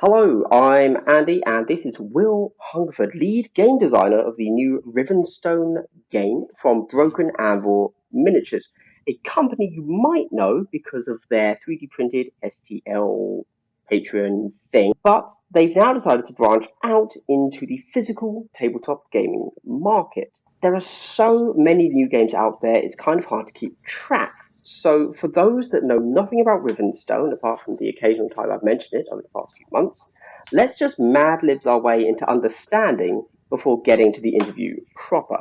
Hello, I'm Andy, and this is Will Hungerford, lead game designer of the new Rivenstone game from Broken Anvil Miniatures, a company you might know because of their 3D printed STL Patreon thing, but they've now decided to branch out into the physical tabletop gaming market. There are so many new games out there, it's kind of hard to keep track. So, for those that know nothing about Rivenstone, apart from the occasional time I've mentioned it over the past few months, let's just mad libs our way into understanding before getting to the interview proper.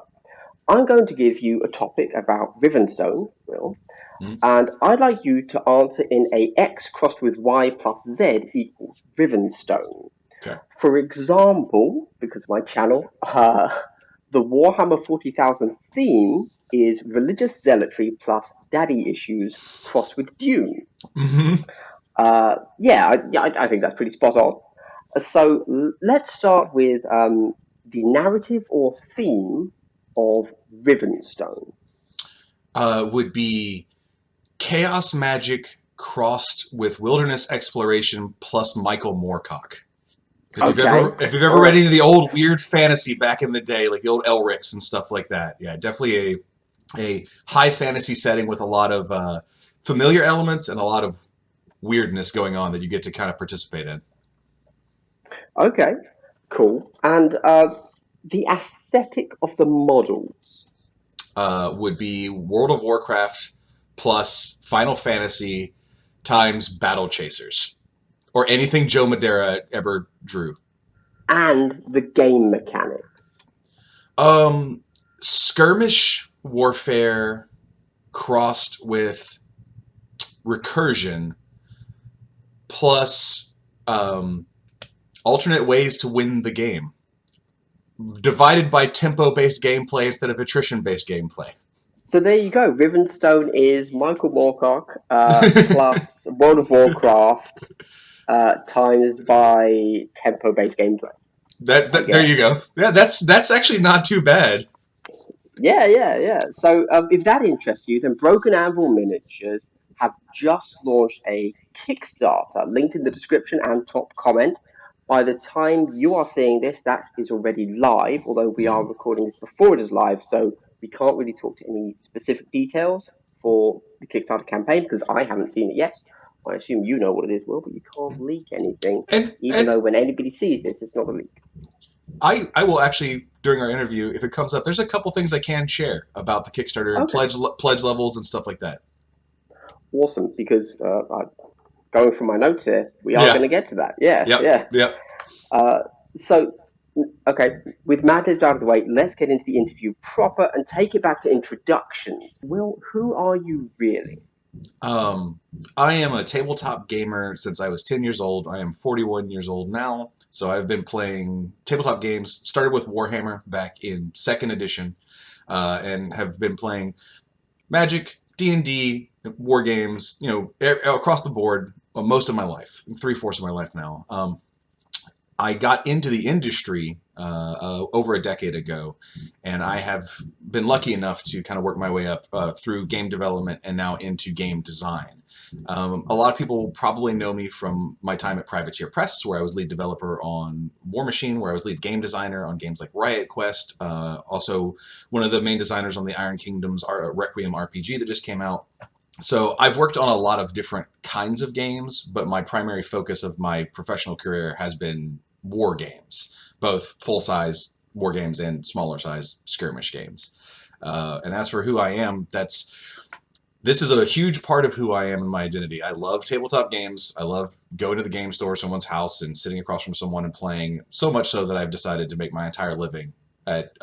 I'm going to give you a topic about Rivenstone, Will, Mm, and I'd like you to answer in a x crossed with y plus z equals Rivenstone. okay. For example, because my channel, the Warhammer 40,000 theme is religious zealotry plus daddy issues crossed with Dune. hmm Yeah, I think that's pretty spot on. So let's start with the narrative or theme of Rivenstone. would be chaos magic crossed with wilderness exploration plus Michael Moorcock. Okay, If you've ever all read right. any of the old weird fantasy back in the day, like the old Elrics and stuff like that, yeah, definitely a high fantasy setting with a lot of familiar elements and a lot of weirdness going on that you get to kind of participate in. Okay, cool. And the aesthetic of the models. Would be World of Warcraft plus Final Fantasy times Battle Chasers, or anything Joe Madera ever drew. And the game mechanics. Um, Skirmish warfare crossed with recursion plus alternate ways to win the game, divided by tempo-based gameplay instead of attrition-based gameplay. So there you go. Rivenstone is Michael Moorcock plus World of Warcraft times by tempo-based gameplay, I There guess. you go. Yeah, that's actually not too bad. Yeah. So if that interests you, then Broken Anvil Miniatures have just launched a Kickstarter, linked in the description and top comment. By the time you are seeing this, that is already live, although we are Mhm. recording this before it is live, so we can't really talk to any specific details for the Kickstarter campaign because I haven't seen it yet. I assume you know what it is, Will, but you can't leak anything, even And though when anybody sees this, it's not a leak. I will actually during our interview, if it comes up, there's a couple things I can share about the Kickstarter and Okay, pledge levels and stuff like that. awesome, because going from my notes here, we are going Yeah. to get to that. Yeah, Yep. yeah. Yep. Uh, so, okay, with matters out of the way, let's get into the interview proper and take it back to introductions. Will, who are you really? Um, I am a tabletop gamer since I was 10 years old. I am 41 years old now. So I've been playing tabletop games. Started with Warhammer back in second edition, and have been playing Magic, D&D, war games. Across the board most of my life, 3/4 of my life now. I got into the industry over a decade ago, and I have been lucky enough to kind of work my way up through game development and now into game design. A lot of people probably know me from my time at Privateer Press, where I was lead developer on War Machine, where I was lead game designer on games like Riot Quest. Also, one of the main designers on the Iron Kingdoms Requiem RPG that just came out. So I've worked on a lot of different kinds of games, but my primary focus of my professional career has been war games, both full size war games and smaller size skirmish games. And as for who I am, this is a huge part of who I am and my identity. I love tabletop games. I love going to the game store, someone's house, and sitting across from someone and playing. So much so that I've decided to make my entire living at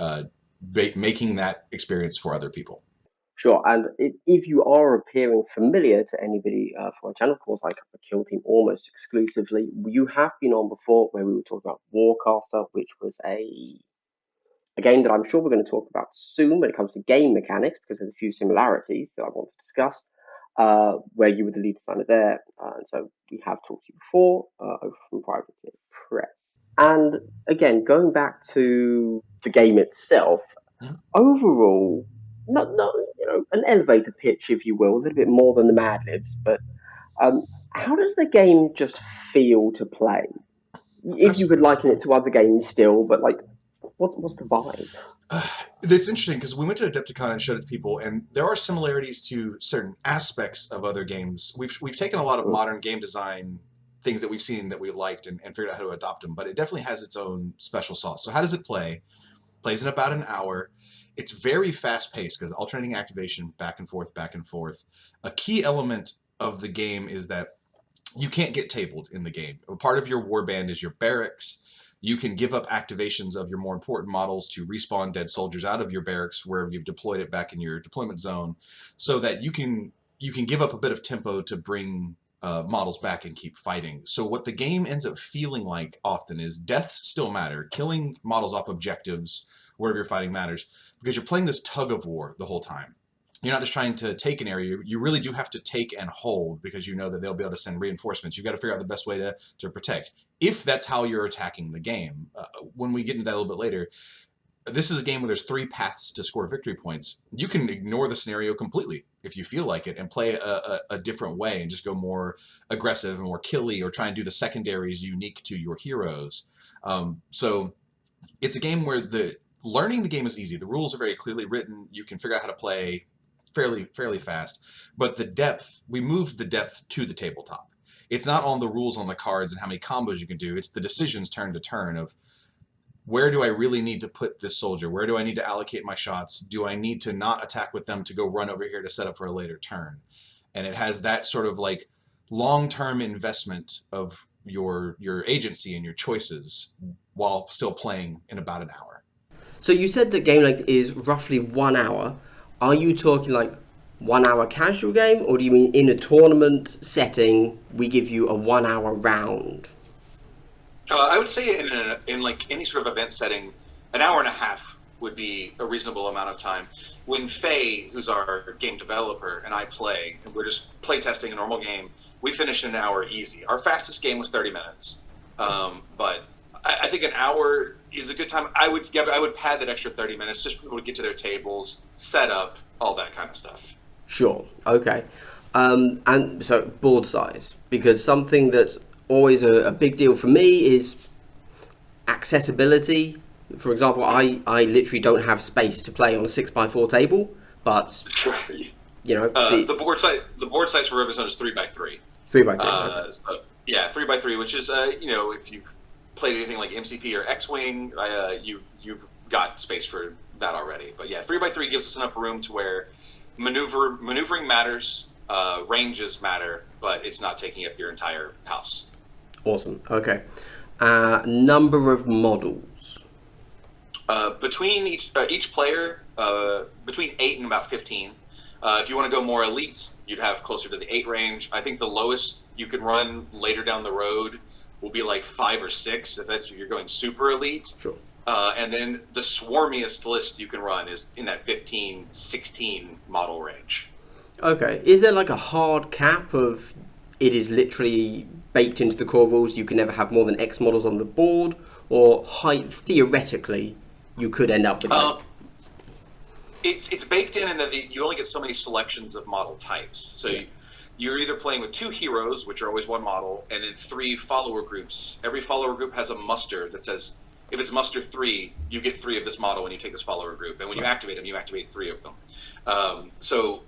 making that experience for other people. Sure, and if you are appearing familiar to anybody from our channel, of course, I cover Kill Team almost exclusively. You have been on before where we were talking about Warcaster, which was a game that I'm sure we're going to talk about soon when it comes to game mechanics, because there's a few similarities that I want to discuss, where you were the lead designer there. And so we have talked to you before over from Private Press. And again, going back to the game itself, overall, not an elevator pitch, if you will, a little bit more than the Mad Libs, but um, how does the game just feel to play? if you could liken it to other games still, but like, what's the vibe? It's interesting because we went to Adepticon and showed it to people, and there are similarities to certain aspects of other games. We've taken a lot of Mm. modern game design things that we've seen that we liked and figured out how to adopt them, but it definitely has its own special sauce. So how does it play? Plays in about an hour. It's very fast paced because alternating activation, back and forth, back and forth. A key element of the game is that you can't get tabled in the game. A part of your warband is your barracks. You can give up activations of your more important models to respawn dead soldiers out of your barracks where you've deployed it back in your deployment zone, so that you can give up a bit of tempo to bring models back and keep fighting. So what the game ends up feeling like often is deaths still matter. Killing models off objectives wherever you're fighting matters because you're playing this tug of war the whole time. You're not just trying to take an area. You really do have to take and hold because you know that they'll be able to send reinforcements. You've got to figure out the best way to protect. If that's how you're attacking the game, when we get into that a little bit later, this is a game where there's three paths to score victory points. You can ignore the scenario completely if you feel like it and play a different way and just go more aggressive and more killy or try and do the secondaries unique to your heroes. So it's a game where learning the game is easy. The rules are very clearly written. You can figure out how to play fairly fast. But the depth, we moved the depth to the tabletop. It's not on the rules on the cards and how many combos you can do. It's the decisions turn to turn of where do I really need to put this soldier? Where do I need to allocate my shots? Do I need to not attack with them to go run over here to set up for a later turn? And it has that sort of like long-term investment of your agency and your choices while still playing in about an hour. So you said the game length is roughly 1 hour. Are you talking like 1 hour casual game, or do you mean in a tournament setting we give you a 1 hour round? I would say in like any sort of event setting, an hour and a half would be a reasonable amount of time. When Faye, who's our game developer, and I play, and we're just play testing a normal game, we finish in an hour easy. Our fastest game was 30 minutes, but I think an hour is a good time. I would pad that extra 30 minutes just for people to get to their tables, set up, all that kind of stuff. Sure. Okay. And so board size, because something that's always a big deal for me is accessibility. For example, I literally don't have space to play on a 6x4 table, but you know the board size for Rivenstone is 3x3. 3x3. So, yeah, 3x3, which is if you've played anything like MCP or X-Wing, you've got space for that already. But yeah, 3x3 gives us enough room to where maneuvering matters, ranges matter, but it's not taking up your entire house. Awesome. Okay. Number of models. Between each player, between 8 and about 15. If you want to go more elite, you'd have closer to the 8 range. I think the lowest you can run later down the road will be like 5 or 6 if you're going super elite. Sure. And then the swarmiest list you can run is in that 15, 16 model range. Okay. Is there like a hard cap of it is literally baked into the core rules, you can never have more than X models on the board, or theoretically you could end up with that? It's baked in that you only get so many selections of model types. So you're either playing with 2 heroes, which are always one model, and then 3 follower groups. Every follower group has a muster that says, if it's muster 3, you get 3 of this model when you take this follower group. And when you activate them, you activate 3 of them. So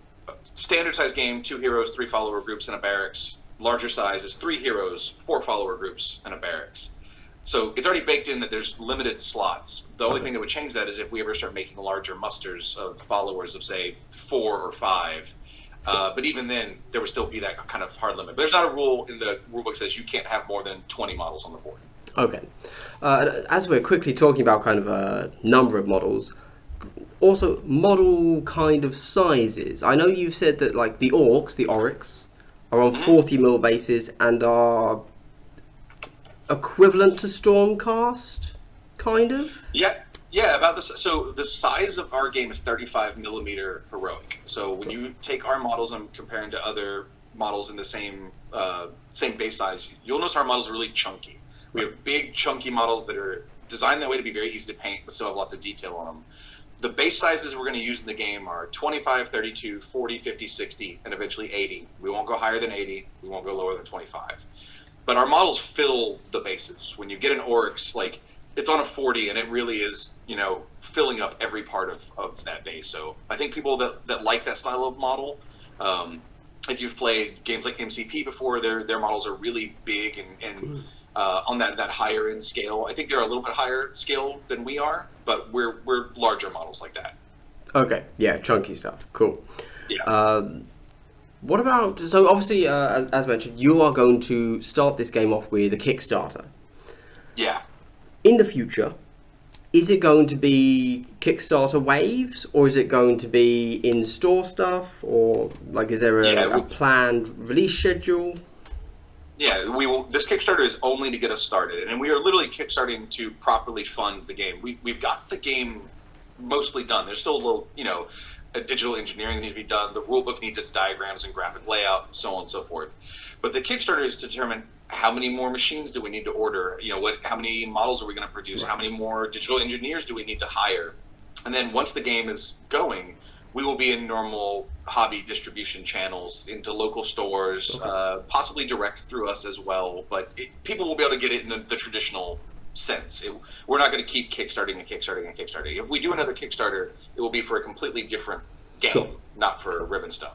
standard size game, 2 heroes, 3 follower groups, and a barracks. Larger size is 3 heroes, 4 follower groups, and a barracks. So it's already baked in that there's limited slots. The only thing that would change that is if we ever start making larger musters of followers of, say, 4 or 5. But even then, there would still be that kind of hard limit. But there's not a rule in the rulebook that says you can't have more than 20 models on the board. Okay. As we're quickly talking about kind of a number of models, also model kind of sizes. I know you've said that like the Oryx, are on 40mm bases and are equivalent to Stormcast, kind of? Yeah, about this. So the size of our game is 35mm heroic. So when you take our models and comparing to other models in the same base size, you'll notice our models are really chunky. We have big, chunky models that are designed that way to be very easy to paint, but still have lots of detail on them. The base sizes we're going to use in the game are 25, 32, 40, 50, 60, and eventually 80. We won't go higher than 80. We won't go lower than 25. but our models fill the bases. When you get an Oryx, like it's on a 40, and it really is, filling up every part of that base. So I think people that like that style of model, if you've played games like MCP before, their models are really big and on that higher end scale. I think they're a little bit higher scale than we are, but we're larger models like that. Okay, yeah, chunky stuff. Cool. Yeah. What about, so obviously, as mentioned, you are going to start this game off with a Kickstarter. Yeah. In the future, is it going to be Kickstarter waves, or is it going to be in-store stuff, or like is there a planned release schedule? Yeah, we will. This Kickstarter is only to get us started, and we are literally kickstarting to properly fund the game. We've got the game mostly done. There's still a little, a digital engineering that needs to be done. The rulebook needs its diagrams and graphic layout, so on and so forth. But the Kickstarter is to determine how many more machines do we need to order? How many models are we going to produce? How many more digital engineers do we need to hire? And then once the game is going, we will be in normal hobby distribution channels into local stores, possibly direct through us as well. But people will be able to get it in the traditional sense. We're not going to keep kickstarting. If we do another Kickstarter, it will be for a completely different game, not for Rivenstone.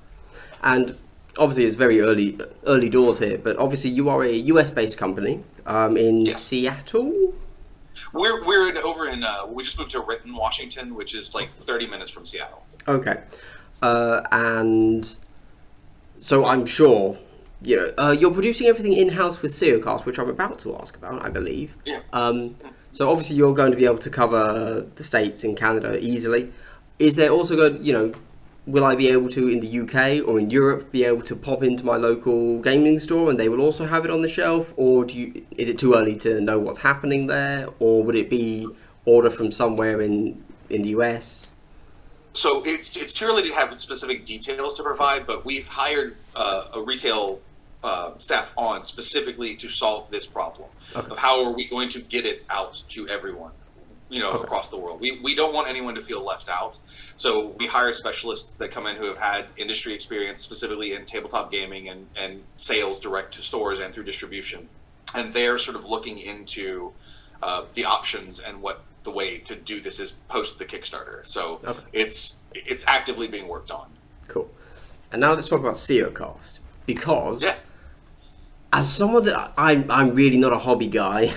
And obviously, it's very early doors here, but obviously you are a US-based company in Seattle. We're over in we just moved to Renton, Washington, which is like 30 minutes from Seattle. Okay, and so I'm sure you're producing everything in-house with Seocast, which I'm about to ask about, I believe. Yeah. So obviously you're going to be able to cover the States and Canada easily. Is there also going, will I be able to, in the UK or in Europe, be able to pop into my local gaming store and they will also have it on the shelf? Or is it too early to know what's happening there? Or would it be order from somewhere in the US? So it's too early to have specific details to provide, but we've hired a retail staff on specifically to solve this problem of how are we going to get it out to everyone, across the world. We don't want anyone to feel left out. So we hire specialists that come in who have had industry experience specifically in tabletop gaming and sales direct to stores and through distribution. And they're sort of looking into the options and what the way to do this is post the Kickstarter. So it's actively being worked on. Cool. And now let's talk about Seocast, because as someone that I'm really not a hobby guy,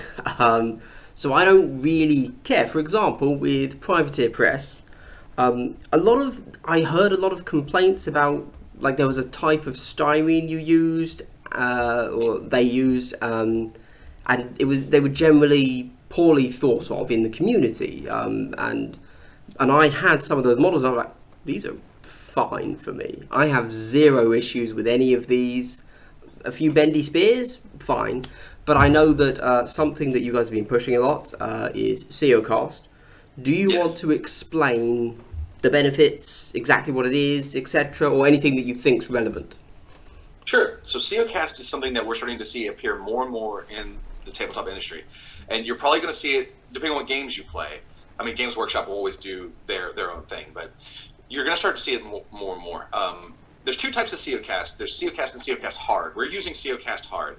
so I don't really care. For example, with Privateer Press, I heard a lot of complaints about, like, there was a type of styrene you used, or they used, and they were generally poorly thought of in the community, and I had some of those models. I was like, these are fine for me. I have zero issues with any of these. A few bendy spears, fine. But I know that something that you guys have been pushing a lot is Seocast. Do you want to explain the benefits, exactly what it is, etc., or anything that you think's relevant? Sure. So Seocast is something that we're starting to see appear more and more in the tabletop industry. And you're probably going to see it depending on what games you play. I mean, Games Workshop will always do their own thing, but you're going to start to see it more and more. There's two types of Seocast. There's Seocast and Seocast Hard. We're using Seocast Hard.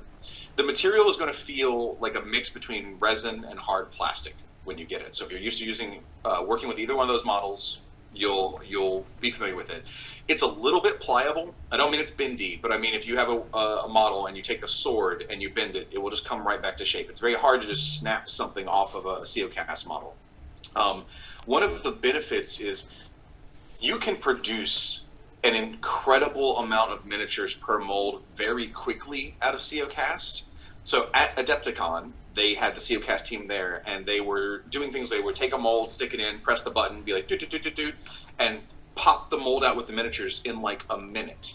The material is going to feel like a mix between resin and hard plastic when you get it. So if you're used to using working with either one of those models, you'll be familiar with it. It's a little bit pliable. I don't mean it's bendy, but I mean if you have a model and you take a sword and you bend it, it will just come right back to shape. It's very hard to just snap something off of a Seocast model. One of the benefits is you can produce an incredible amount of miniatures per mold very quickly out of Seocast. So at Adepticon, they had the Seocast team there, and they were doing things. They would take a mold, stick it in, press the button, be like, doot, and pop the mold out with the miniatures in like a minute.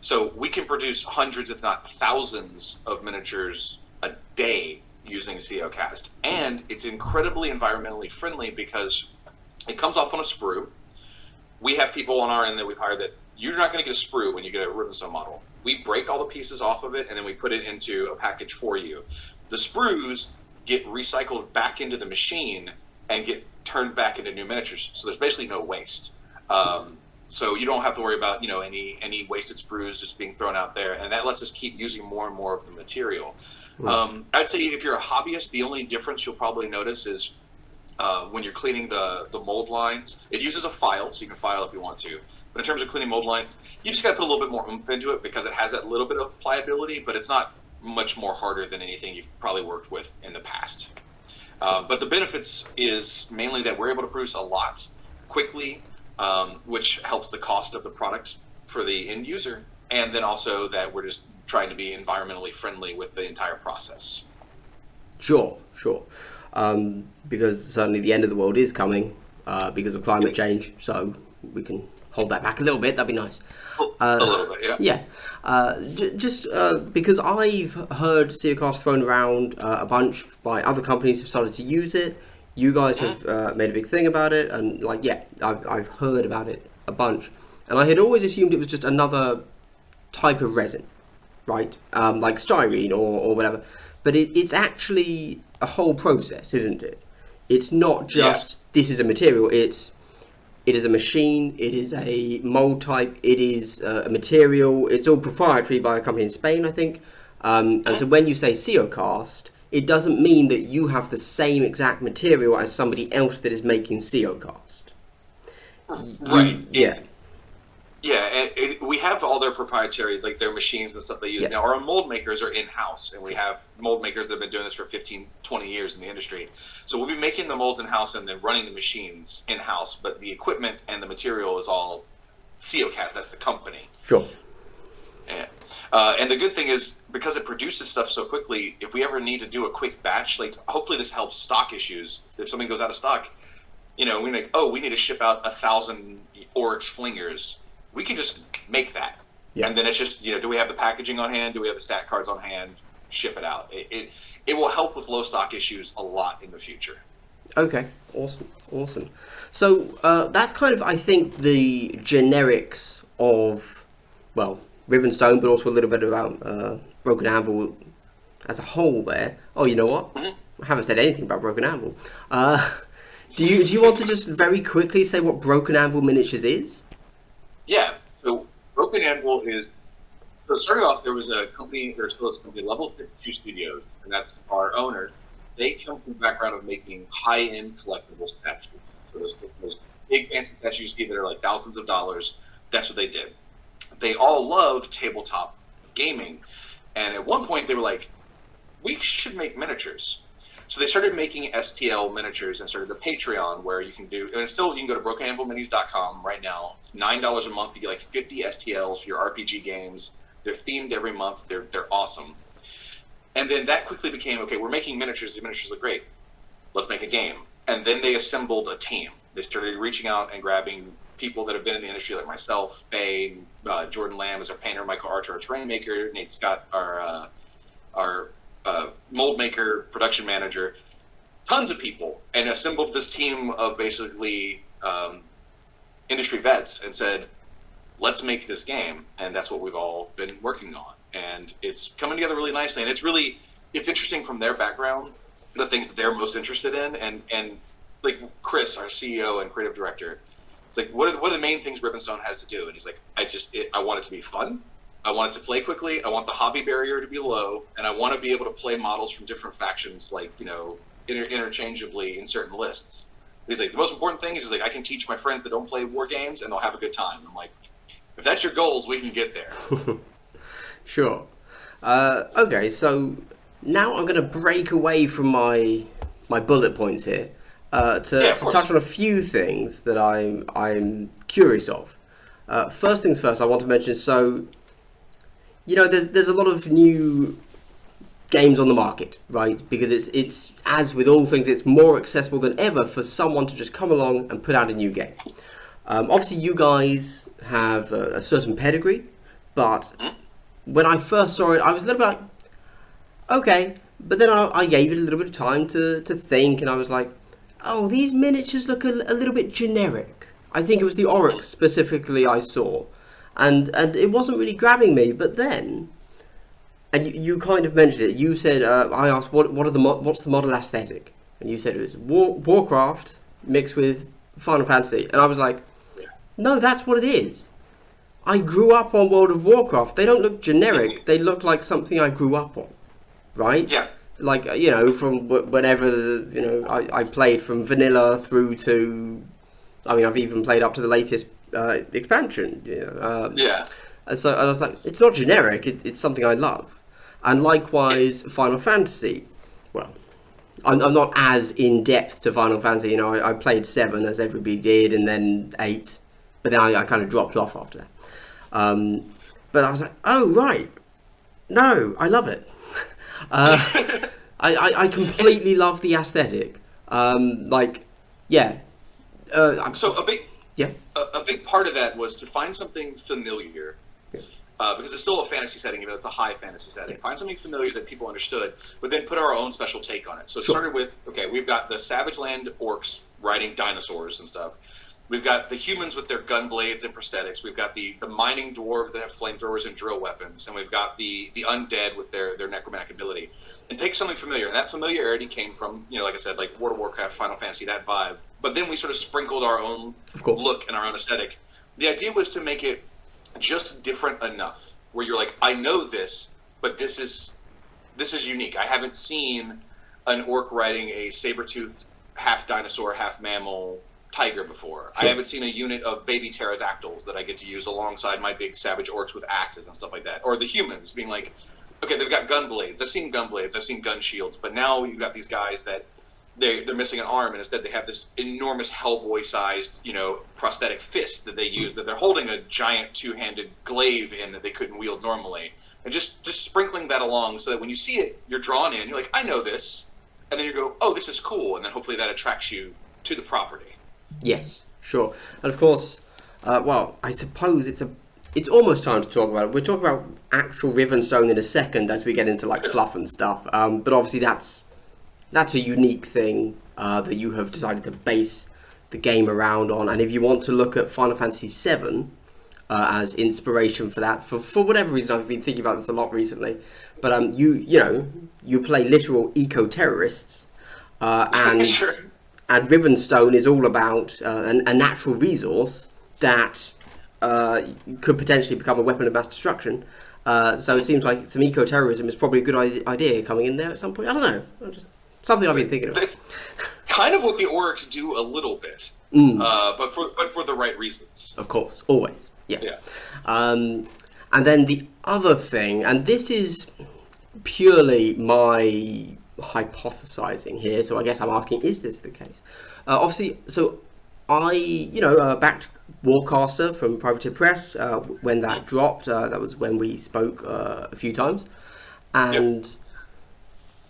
So we can produce hundreds, if not thousands, of miniatures a day using Seocast. And it's incredibly environmentally friendly because it comes off on a sprue. We have people on our end that we've hired that you're not going to get a sprue when you get a Rivenstone model. We break all the pieces off of it, and then we put it into a package for you. The sprues get recycled back into the machine and get turned back into new miniatures. So there's basically no waste. So you don't have to worry about any wasted sprues just being thrown out there, and that lets us keep using more and more of the material. I'd say if you're a hobbyist, the only difference you'll probably notice is when you're cleaning the mold lines. It uses a file, so you can file if you want to. But in terms of cleaning mold lines, you just got to put a little bit more oomph into it because it has that little bit of pliability, but it's not much more harder than anything you've probably worked with in the past. But the benefits is mainly that we're able to produce a lot quickly, which helps the cost of the product for the end user, and then also that we're just trying to be environmentally friendly with the entire process. Sure. Because certainly the end of the world is coming because of climate change, so we can hold that back a little bit. That'd be nice. A little bit, yeah. Just because I've heard SeoCast thrown around a bunch by other companies have started to use it. You guys have made a big thing about it, and I've heard about it a bunch, and I had always assumed it was just another type of resin, right? Like styrene or whatever. But it's actually a whole process, isn't it? It's not just this is a material. It is a machine. It is a mold type. It is a material. It's all proprietary by a company in Spain, I think. And so when you say SeoCast, it doesn't mean that you have the same exact material as somebody else that is making SeoCast. Right. Yeah. Yeah, and we have all their proprietary, like their machines and stuff they use. Yeah. Now, our mold makers are in-house, and we have mold makers that have been doing this for 15, 20 years in the industry. So we'll be making the molds in-house and then running the machines in-house, but the equipment and the material is all SeoCast. That's the company. Sure. Yeah. And the good thing is, because it produces stuff so quickly, if we ever need to do a quick batch, like hopefully this helps stock issues. If something goes out of stock, we need to ship out 1,000 Oryx flingers. We can just make that. Yeah. And then it's just, do we have the packaging on hand? Do we have the stat cards on hand? Ship it out. It will help with low stock issues a lot in the future. Okay, awesome. So that's kind of, I think, the generics of, Rivenstone, but also a little bit about Broken Anvil as a whole there. Oh, you know what? I haven't said anything about Broken Anvil. Do you want to just very quickly say what Broken Anvil Miniatures is? Yeah, so Broken Anvil is, so starting off, there still is a company, Level 52 Studios, and that's our owner. They come from the background of making high-end collectible statues. So those big fancy statues you see that are like thousands of dollars, that's what they did. They all love tabletop gaming, and at one point they were like, we should make miniatures. So they started making STL miniatures and started the Patreon where you can do, and still you can go to brokenanvilminis.com right now. It's $9 a month. You get like 50 STLs for your RPG games. They're themed every month. They're awesome. And then that quickly became, okay, we're making miniatures. The miniatures look great. Let's make a game. And then they assembled a team. They started reaching out and grabbing people that have been in the industry like myself, Faye, Jordan Lamb is our painter, Michael Archer, our terrain maker, Nate Scott, our mold maker, production manager, tons of people, and assembled this team of basically industry vets and said, let's make this game. And that's what we've all been working on. And it's coming together really nicely. And it's interesting from their background, the things that they're most interested in. And like Chris, our CEO and creative director, it's like, what are the main things Rivenstone has to do? And he's like, I want it to be fun. I want it to play quickly. I want the hobby barrier to be low, and I want to be able to play models from different factions, like interchangeably in certain lists. He's like, the most important thing is like I can teach my friends that don't play war games, and they'll have a good time. I'm like, if that's your goals, we can get there. Sure. Okay, so now I'm going to break away from my bullet points here to touch on a few things that I'm curious of. First things first, I want to mention. So, there's a lot of new games on the market, right? Because it's as with all things, it's more accessible than ever for someone to just come along and put out a new game. Obviously, you guys have a certain pedigree, but when I first saw it, I was a little bit like, okay, but then I gave it a little bit of time to think, and I was like, oh, these miniatures look a little bit generic. I think it was the Oryx specifically I saw, and it wasn't really grabbing me. But then, and you kind of mentioned it. You said I asked what's the model aesthetic, and you said it was Warcraft mixed with Final Fantasy, and I was like, no, that's what it is. I grew up on World of Warcraft. They don't look generic. They look like something I grew up on. right? Yeah. Like, from whenever, I played from vanilla through to, I mean, I've even played up to the latest expansion. Yeah. And I was like, it's not generic, it's something I love. And likewise, Final Fantasy. Well, I'm not as in depth to Final Fantasy. I played 7 as everybody did, and then 8, but then I kind of dropped off after that. But I was like, oh right, no, I love it. I completely love the aesthetic. Yeah. So a big Yeah. a big part of that was to find something familiar. Because it's still a fantasy setting, even though it's a high fantasy setting. Yeah. Find something familiar that people understood, but then put our own special take on it. So it Sure. started with, okay, we've got the Savage Land orcs riding dinosaurs and stuff. We've got the humans with their gun blades and prosthetics. We've got the mining dwarves that have flamethrowers and drill weapons. And we've got the undead with their necromantic ability. And take something familiar. And that familiarity came from, like I said, like World of Warcraft, Final Fantasy, that vibe. But then we sort of sprinkled our own look and our own aesthetic. The idea was to make it just different enough where you're like, I know this, but this is unique. I haven't seen an orc riding a saber-toothed half dinosaur, half mammal tiger before. Sure. I haven't seen a unit of baby pterodactyls that I get to use alongside my big savage orcs with axes and stuff like that. Or the humans being like, okay, they've got gun blades. I've seen gun blades. I've seen gun shields. But now you've got these guys that they're missing an arm, and instead they have this enormous Hellboy-sized, prosthetic fist that they use, that they're holding a giant two-handed glaive in that they couldn't wield normally. And just sprinkling that along so that when you see it, you're drawn in. You're like, I know this. And then you go, oh, this is cool. And then hopefully that attracts you to the property. Yes, sure. And of course, I suppose it's almost time to talk about it. We'll talk about actual Rivenstone in a second as we get into like fluff and stuff. But obviously that's a unique thing that you have decided to base the game around on. And if you want to look at Final Fantasy VII as inspiration for that, for whatever reason, I've been thinking about this a lot recently. But you play literal eco-terrorists, and Sure. And Rivenstone is all about a natural resource that could potentially become a weapon of mass destruction. So it seems like some eco-terrorism is probably a good idea coming in there at some point. I don't know. Something I've been thinking of. That's kind of what the orcs do a little bit, but for the right reasons. Of course, always. Yes. Yeah. And then the other thing, and this is purely my hypothesizing here, so I guess I'm asking, is this the case? Obviously, so I, backed Warcaster from Privateer Press when that dropped. That was when we spoke a few times. And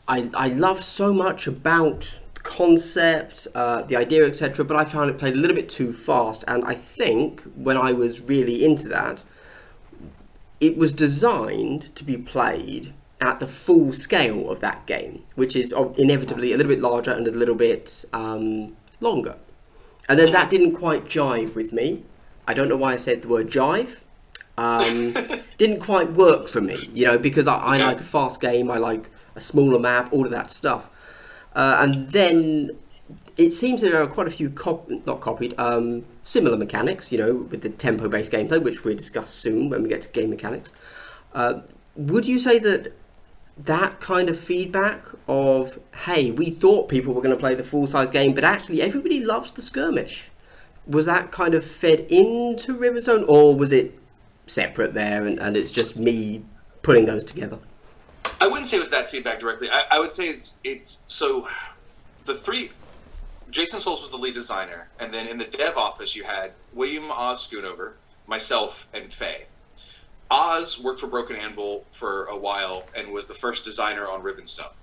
Yep. I loved so much about the concept, the idea, etc., but I found it played a little bit too fast. And I think when I was really into that, it was designed to be played at the full scale of that game, which is inevitably a little bit larger and a little bit longer. And then that didn't quite jive with me. I don't know why I said the word jive. Didn't quite work for me, because I like a fast game, I like a smaller map, all of that stuff. And then it seems there are quite a few similar mechanics, with the tempo-based gameplay, which we'll discuss soon when we get to game mechanics. Would you say that kind of feedback of, hey, we thought people were going to play the full-size game, but actually everybody loves the skirmish, was that kind of fed into Rivenstone, or was it separate there and it's just me putting those together? I wouldn't say it was that feedback directly. I would say it's so the three. Jason Souls was the lead designer, and then in the dev office you had William Oz Schoonover, myself, and Faye. Oz worked for Broken Anvil for a while and was the first designer on Rivenstone.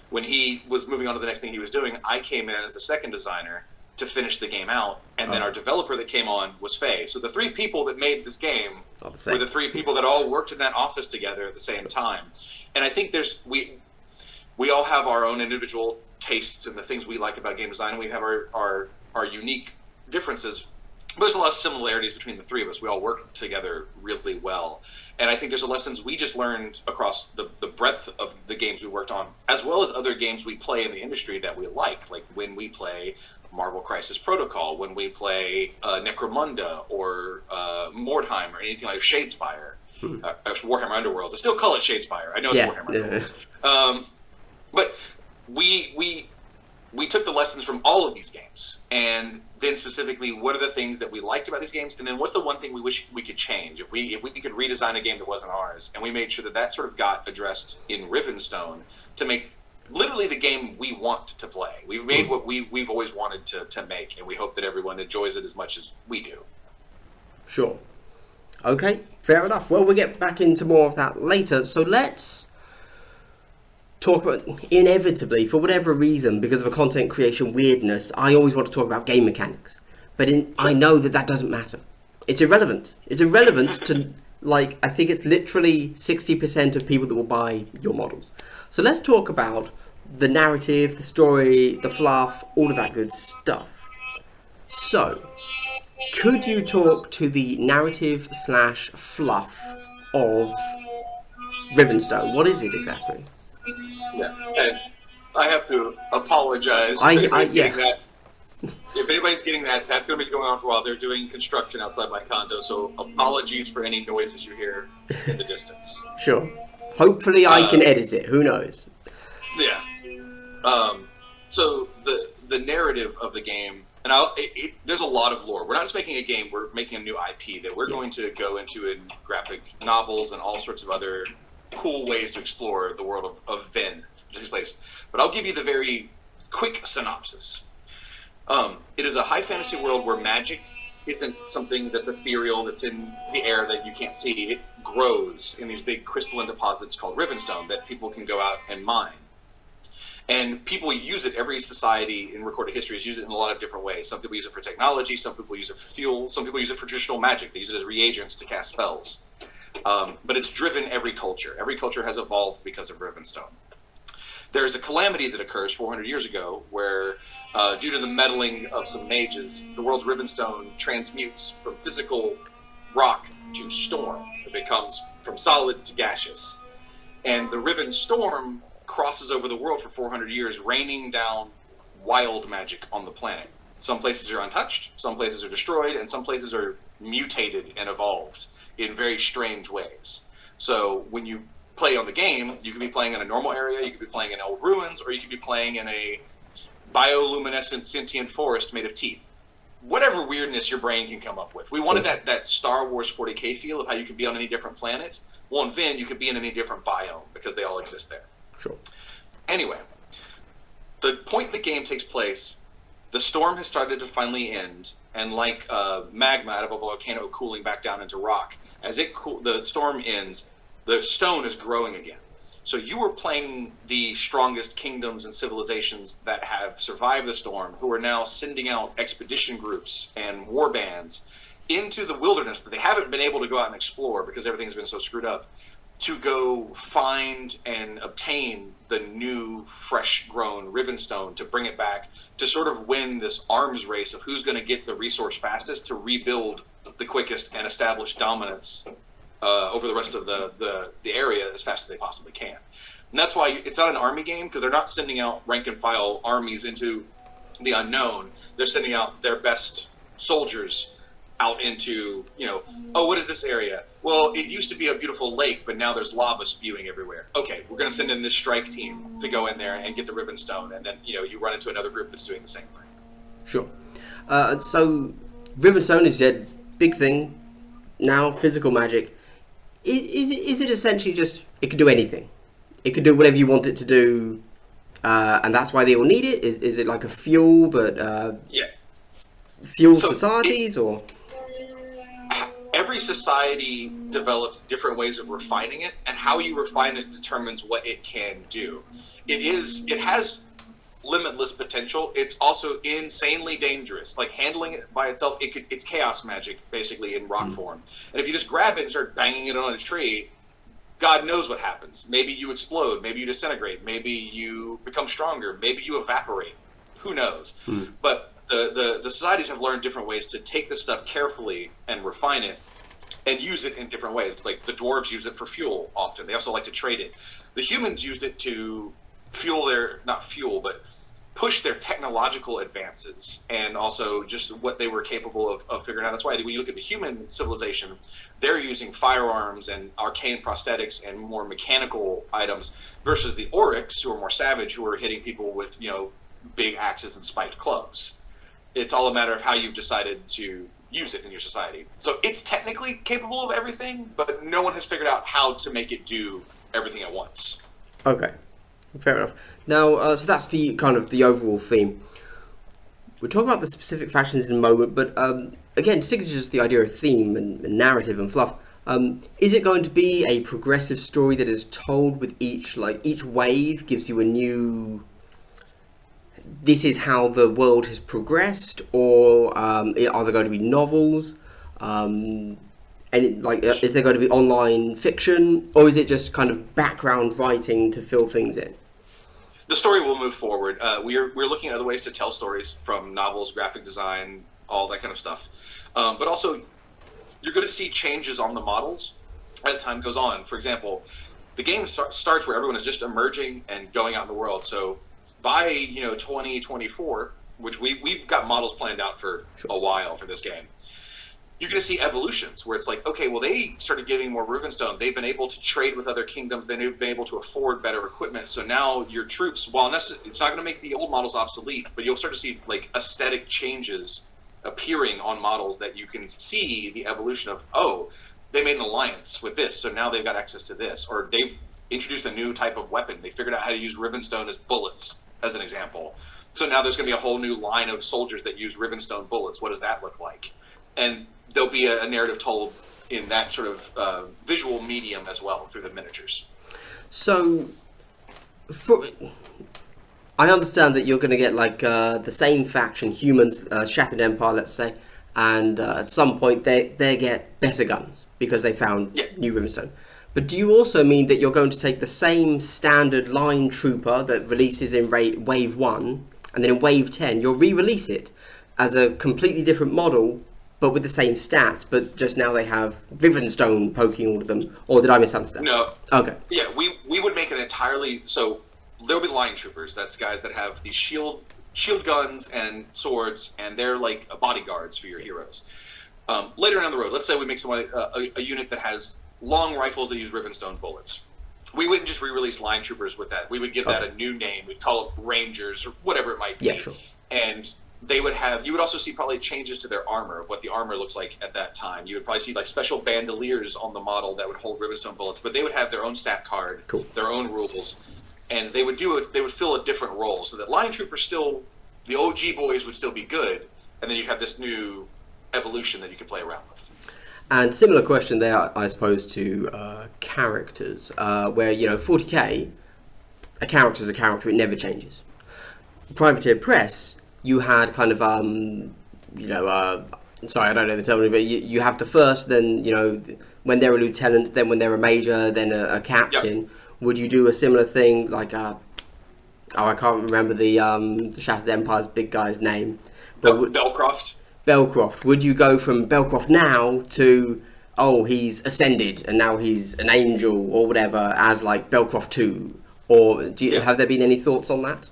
When he was moving on to the next thing he was doing, I came in as the second designer to finish the game out, and then our developer that came on was Faye. So the three people that made this game were the three people that all worked in that office together at the same time. And I think we all have our own individual tastes and the things we like about game design, and we have our unique differences. But there's a lot of similarities between the three of us. We all work together really well. And I think there's lessons we just learned across the breadth of the games we worked on, as well as other games we play in the industry that we like when we play Marvel Crisis Protocol, when we play Necromunda or Mordheim or anything like Shadespire. Warhammer Underworlds. I still call it Shadespire. I know it's Warhammer Underworlds. But we took the lessons from all of these games, and then specifically, what are the things that we liked about these games, and then what's the one thing we wish we could change if we could redesign a game that wasn't ours, and we made sure that sort of got addressed in Rivenstone to make literally the game we want to play. We've made what we've always wanted to make, and we hope that everyone enjoys it as much as we do. Sure. Okay, fair enough. Well, we'll get back into more of that later. So let's talk about, inevitably, for whatever reason, because of a content creation weirdness, I always want to talk about game mechanics. But I know that doesn't matter. It's irrelevant. It's irrelevant to, like, I think it's literally 60% of people that will buy your models. So let's talk about the narrative, the story, the fluff, all of that good stuff. So, could you talk to the narrative / fluff of Rivenstone? What is it exactly? Yeah, and I have to apologize if anybody's getting that. If anybody's getting that, that's going to be going on for a while. They're doing construction outside my condo, so apologies for any noises you hear in the distance. Sure. Hopefully I can edit it. Who knows? Yeah. So the narrative of the game, and there's a lot of lore. We're not just making a game, we're making a new IP that we're going to go into in graphic novels and all sorts of other cool ways to explore the world of Ven, which takes place. But I'll give you the very quick synopsis. It is a high fantasy world where magic isn't something that's ethereal, that's in the air that you can't see. It grows in these big crystalline deposits called Rivenstone that people can go out and mine. And people use it, every society in recorded history has used it in a lot of different ways. Some people use it for technology, some people use it for fuel, some people use it for traditional magic. They use it as reagents to cast spells. But it's driven every culture. Every culture has evolved because of Rivenstone. There's a calamity that occurs 400 years ago where, due to the meddling of some mages, the world's Rivenstone transmutes from physical rock to storm. It becomes from solid to gaseous. And the Riven Storm crosses over the world for 400 years, raining down wild magic on the planet. Some places are untouched, some places are destroyed, and some places are mutated and evolved in very strange ways. So when you play on the game, you could be playing in a normal area, you could be playing in old ruins, or you could be playing in a bioluminescent sentient forest made of teeth. Whatever weirdness your brain can come up with. We wanted that Star Wars 40K feel of how you could be on any different planet. Well, in Ven, you could be in any different biome because they all exist there. Sure. Anyway, the point the game takes place, the storm has started to finally end, and like magma out of a volcano cooling back down into rock, as the storm ends, the stone is growing again. So you are playing the strongest kingdoms and civilizations that have survived the storm, who are now sending out expedition groups and war bands into the wilderness that they haven't been able to go out and explore because everything's been so screwed up, to go find and obtain the new, fresh-grown Rivenstone, to bring it back, to sort of win this arms race of who's going to get the resource fastest to rebuild the quickest and establish dominance over the rest of the area as fast as they possibly can. And that's why it's not an army game, because they're not sending out rank-and-file armies into the unknown. They're sending out their best soldiers out into, what is this area? Well, it used to be a beautiful lake, but now there's lava spewing everywhere. Okay, we're going to send in this strike team to go in there and get the Rivenstone, and then, you run into another group that's doing the same thing. Sure. So, Rivenstone is a big thing now, physical magic. Is it essentially just, it could do anything? It could do whatever you want it to do, and that's why they all need it? Is it like a fuel that fuels societies, or...? Every society develops different ways of refining it, and how you refine it determines what it can do. It has limitless potential. It's also insanely dangerous. Like, handling it by itself, it's chaos magic, basically, in rock form. And if you just grab it and start banging it on a tree, God knows what happens. Maybe you explode, maybe you disintegrate, maybe you become stronger, maybe you evaporate. Who knows? But the societies have learned different ways to take this stuff carefully and refine it and use it in different ways. Like, the dwarves use it for fuel often. They also like to trade it. The humans used it to fuel push their technological advances and also just what they were capable of figuring out. That's why when you look at the human civilization, they're using firearms and arcane prosthetics and more mechanical items versus the Oryx, who are more savage, who are hitting people with, big axes and spiked clubs. It's all a matter of how you've decided to use it in your society. So it's technically capable of everything, but no one has figured out how to make it do everything at once. Okay, fair enough. Now, so that's the kind of the overall theme. We'll talk about the specific factions in a moment, but again, sticking to just the idea of theme and narrative and fluff, is it going to be a progressive story that is told with each wave gives you a new... This is how the world has progressed, or are there going to be novels? Is there going to be online fiction, or is it just kind of background writing to fill things in? The story will move forward. We're looking at other ways to tell stories, from novels, graphic design, all that kind of stuff. But also, you're going to see changes on the models as time goes on. For example, the game starts where everyone is just emerging and going out in the world. So by 2024, which we've got models planned out for a while for this game, you're going to see evolutions where it's like, okay, well, they started getting more Rivenstone. They've been able to trade with other kingdoms. They've been able to afford better equipment. So now your troops, while it's not going to make the old models obsolete, but you'll start to see like aesthetic changes appearing on models that you can see the evolution of, oh, they made an alliance with this, so now they've got access to this. Or they've introduced a new type of weapon. They figured out how to use Rivenstone as bullets, as an example. So now there's going to be a whole new line of soldiers that use Rivenstone bullets. What does that look like? And there'll be a narrative told in that sort of visual medium as well through the miniatures. So, I understand that you're going to get like the same faction, humans, Shattered Empire, let's say, and at some point they get better guns because they found new Rivenstone. But do you also mean that you're going to take the same standard line trooper that releases in Wave 1, and then in Wave 10 you'll re-release it as a completely different model, but with the same stats, but just now they have Rivenstone poking all of them? Or did I misunderstand? No. Okay. Yeah, we would make it entirely... So there'll be line troopers. That's guys that have these shield guns and swords, and they're like bodyguards for your heroes. Later down the road, let's say we make a unit that has long rifles that use Rivenstone bullets. We wouldn't just re-release line troopers with that. We would give that a new name. We'd call it Rangers or whatever it might be. Yeah, sure. And they would have, you would also see probably changes to their armor, of what the armor looks like at that time. You would probably see like special bandoliers on the model that would hold Rivenstone bullets, but they would have their own stat card, their own rules, and they would fill a different role, so that line troopers still, the OG boys would still be good, and then you'd have this new evolution that you could play around with. And similar question there, I suppose, to characters, where, 40k, a character's a character, it never changes. Privateer Press, you had kind of, sorry, I don't know the term, but you have the first, then, when they're a lieutenant, then when they're a major, then a captain. Yep. Would you do a similar thing, like, I can't remember the Shattered Empire's big guy's name. But Belcroft? Belcroft. Would you go from Belcroft now to, he's ascended, and now he's an angel, or whatever, as, like, Belcroft 2? Or have there been any thoughts on that?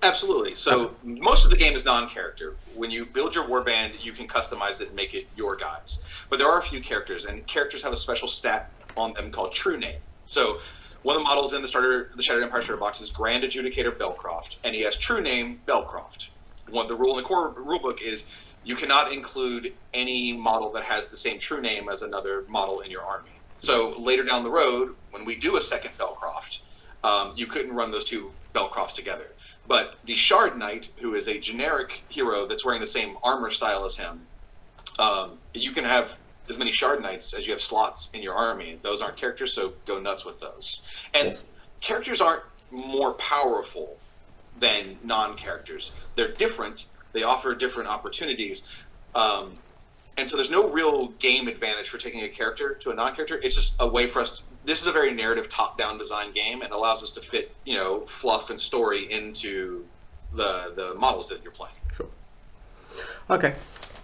Absolutely. So most of the game is non-character. When you build your warband, you can customize it and make it your guys. But there are a few characters, and characters have a special stat on them called True Name. So one of the models in the Shattered Empire starter box is Grand Adjudicator Belcroft, and he has True Name Belcroft. The rule in the core rulebook is you cannot include any model that has the same true name as another model in your army. So later down the road, when we do a second Belcroft, you couldn't run those two Belcrofts together. But the Shard Knight, who is a generic hero that's wearing the same armor style as him, you can have as many Shard Knights as you have slots in your army. Those aren't characters, so go nuts with those. And characters aren't more powerful than non-characters. They're different. They offer different opportunities. And so there's no real game advantage for taking a character to a non-character. It's just a way for us... This is a very narrative top-down design game, and allows us to fit, fluff and story into the models that you're playing. Sure. Okay.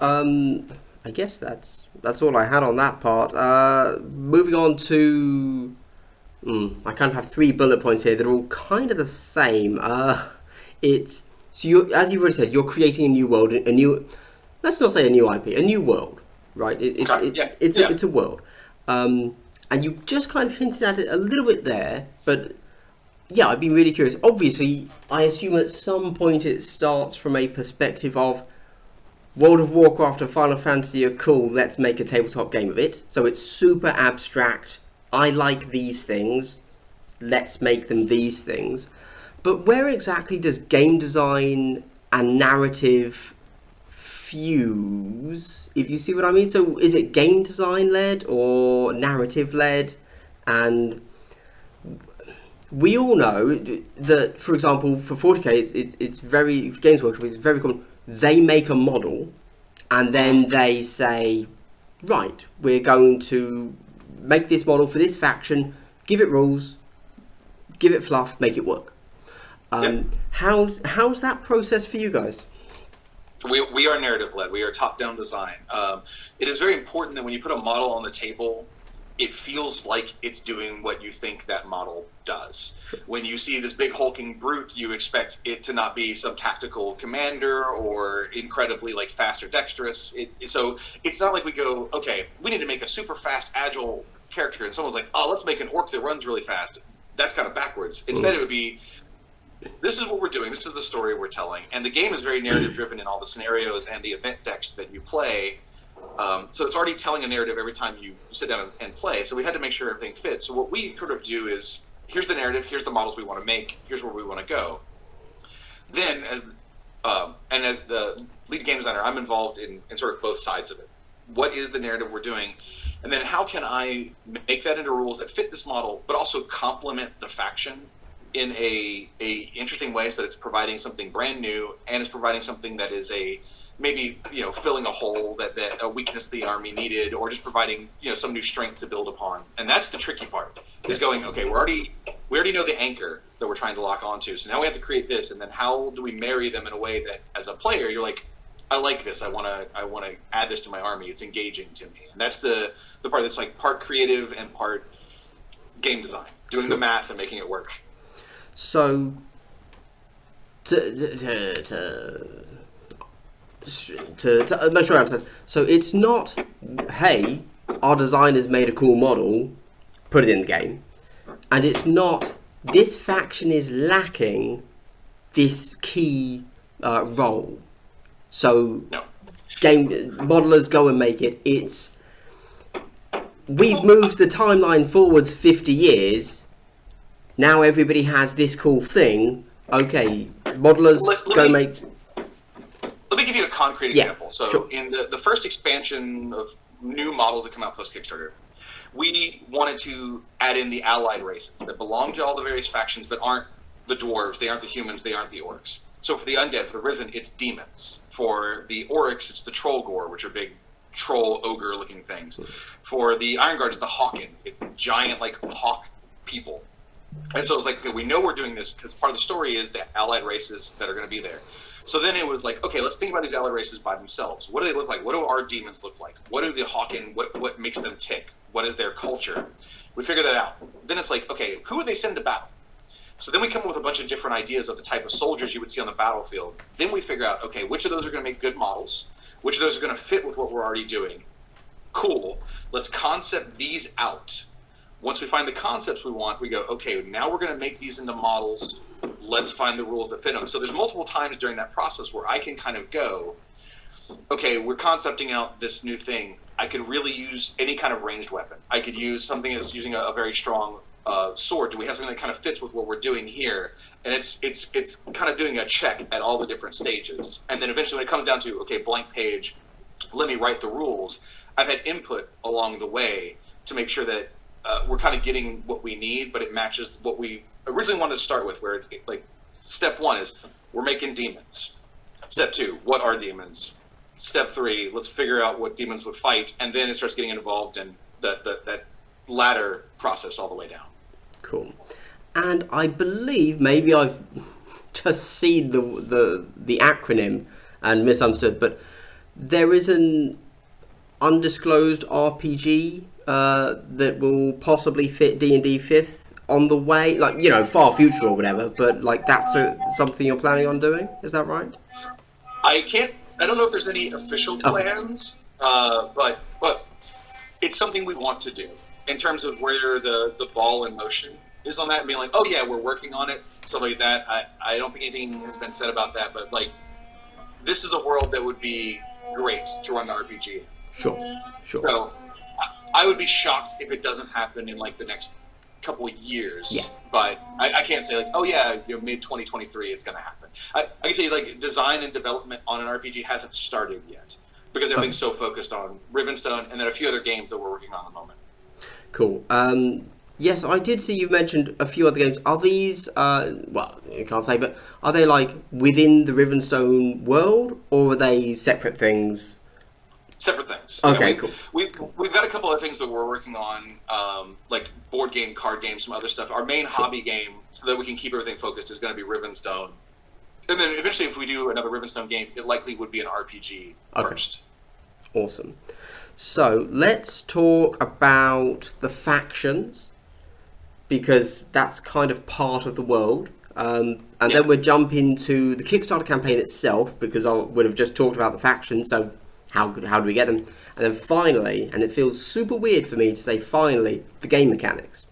I guess that's all I had on that part. Moving on to... I kind of have 3 bullet points here that are all kind of the same. It's So you, as you've already said, you're creating a new world, a new. Let's not say a new IP, a new world, right? It's a world, and you just kind of hinted at it a little bit there, but yeah, I'd be really curious. Obviously, I assume at some point it starts from a perspective of World of Warcraft and Final Fantasy are cool, let's make a tabletop game of it. So it's super abstract. I like these things. Let's make them these things. But where exactly does game design and narrative fuse, if you see what I mean? So is it game design led or narrative led? And we all know that, for example, for 40k, it's very, for Games Workshop, it's very common. They make a model, and then they say, right, we're going to make this model for this faction, give it rules, give it fluff, make it work. How's that process for you guys? We are narrative led. We are top down design. It is very important that when you put a model on the table, it feels like it's doing what you think that model does. Sure. When you see this big hulking brute, you expect it to not be some tactical commander or incredibly like fast or dexterous. So it's not like we go, okay, we need to make a super fast, agile character, and someone's like, oh, let's make an orc that runs really fast. That's kind of backwards. Instead, it would be, this is what we're doing, this is the story we're telling, and the game is very narrative driven in all the scenarios and the event decks that you play. So it's already telling a narrative every time you sit down and play. So we had to make sure everything fits. So what we sort of do is, here's the narrative, here's the models we want to make, here's where we want to go. Then, as the lead game designer, I'm involved in sort of both sides of it. What is the narrative we're doing? And then how can I make that into rules that fit this model, but also complement the faction in a interesting way so that it's providing something brand new and it's providing something that is maybe filling a hole that a weakness the army needed, or just providing some new strength to build upon. And that's the tricky part, is going, okay, we already know the anchor that we're trying to lock onto, so now we have to create this, and then how do we marry them in a way that as a player you're like, I like this, I want to add this to my army, it's engaging to me. And that's the part that's like part creative and part game design, doing the math and making it work. So to make sure I understand. So it's not, hey, our designer's made a cool model, put it in the game. And it's not, this faction is lacking this key role. So no. Game modelers go and make it. It's, we've moved the timeline forwards 50 years. Now everybody has this cool thing. Okay, modelers make... Let me give you a concrete example. So sure. In the first expansion of new models that come out post-Kickstarter, we wanted to add in the allied races that belong to all the various factions but aren't the dwarves, they aren't the humans, they aren't the orcs. So for the undead, for the risen, it's demons. For the oryx, it's the troll gore, which are big troll ogre-looking things. For the Iron Guard, it's the Hawken. It's giant, like, hawk people. And so it's like, okay, we know we're doing this because part of the story is the allied races that are going to be there. So then it was like, okay, let's think about these allied races by themselves. What do they look like? What do our demons look like? What do the Hawken, what makes them tick? What is their culture? We figure that out. Then it's like, okay, who would they send to battle? So then we come up with a bunch of different ideas of the type of soldiers you would see on the battlefield. Then we figure out, okay, which of those are going to make good models? Which of those are going to fit with what we're already doing? Cool. Let's concept these out. Once we find the concepts we want, we go, okay, now we're going to make these into models. Let's find the rules that fit them. So there's multiple times during that process where I can kind of go, okay, we're concepting out this new thing. I could really use any kind of ranged weapon. I could use something that's using a very strong sword. Do we have something that kind of fits with what we're doing here? And it's kind of doing a check at all the different stages. And then eventually when it comes down to, okay, blank page, let me write the rules, I've had input along the way to make sure that we're kind of getting what we need, but it matches what we originally wanted to start with, where it's like step one is we're making demons. Step two, what are demons? Step three, let's figure out what demons would fight, and then it starts getting involved in that ladder process all the way down. Cool. And I believe, maybe I've just seen the acronym and misunderstood, but there is an undisclosed RPG that will possibly fit D&D 5th on the way, like, you know, far future or whatever, but like that's something you're planning on doing, is that right? I don't know if there's any official plans, but it's something we want to do in terms of where the ball in motion is on that, and being like, oh yeah, we're working on it, stuff like that. I don't think anything has been said about that, but like, this is a world that would be great to run the RPG. Sure. So I would be shocked if it doesn't happen in like the next couple of years. Yeah. But I can't say like, oh yeah, mid 2023 it's going to happen. I can tell you like design and development on an RPG hasn't started yet because everything's so focused on Rivenstone and then a few other games that we're working on at the moment. Cool. Yes, I did see you mentioned a few other games. Are these, well, you can't say, but are they like within the Rivenstone world, or are they separate things? Separate things. Okay, Yeah, cool. We've got a couple of things that we're working on, like board game, card games, some other stuff. Our main hobby game, so that we can keep everything focused, is going to be Rivenstone. And then eventually, if we do another Rivenstone game, it likely would be an RPG first. Awesome. So let's talk about the factions, because that's kind of part of the world. And then we'll jump into the Kickstarter campaign itself, because I would have just talked about the factions, so how do we get them? And then finally, and it feels super weird for me to say finally, the game mechanics.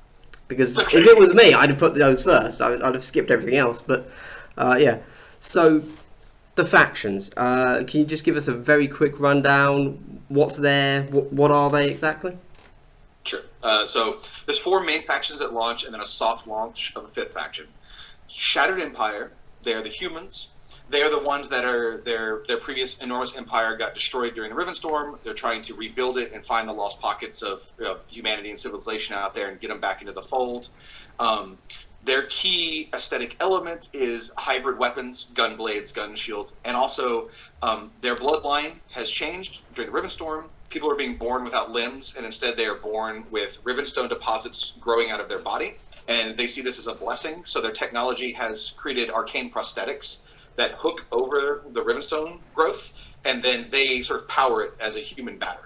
Because if it was me, I'd have put those first. I'd have skipped everything else. But yeah. So the factions. Can you just give us a very quick rundown? What's there? What are they exactly? Sure. So there's 4 main factions at launch, and then a soft launch of a 5th faction. Shattered Empire. They're the humans. They are the ones that are their previous enormous empire got destroyed during the Rivenstorm. They're trying to rebuild it and find the lost pockets of humanity and civilization out there and get them back into the fold. Their key aesthetic element is hybrid weapons, gun blades, gun shields, and also their bloodline has changed during the Rivenstorm. People are being born without limbs, and instead they are born with Rivenstone deposits growing out of their body, and they see this as a blessing. So their technology has created arcane prosthetics that hook over the Rivenstone growth, and then they sort of power it as a human battery.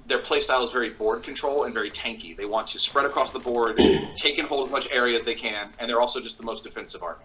Their playstyle is very board control and very tanky. They want to spread across the board, take and hold as much area as they can, and they're also just the most defensive army.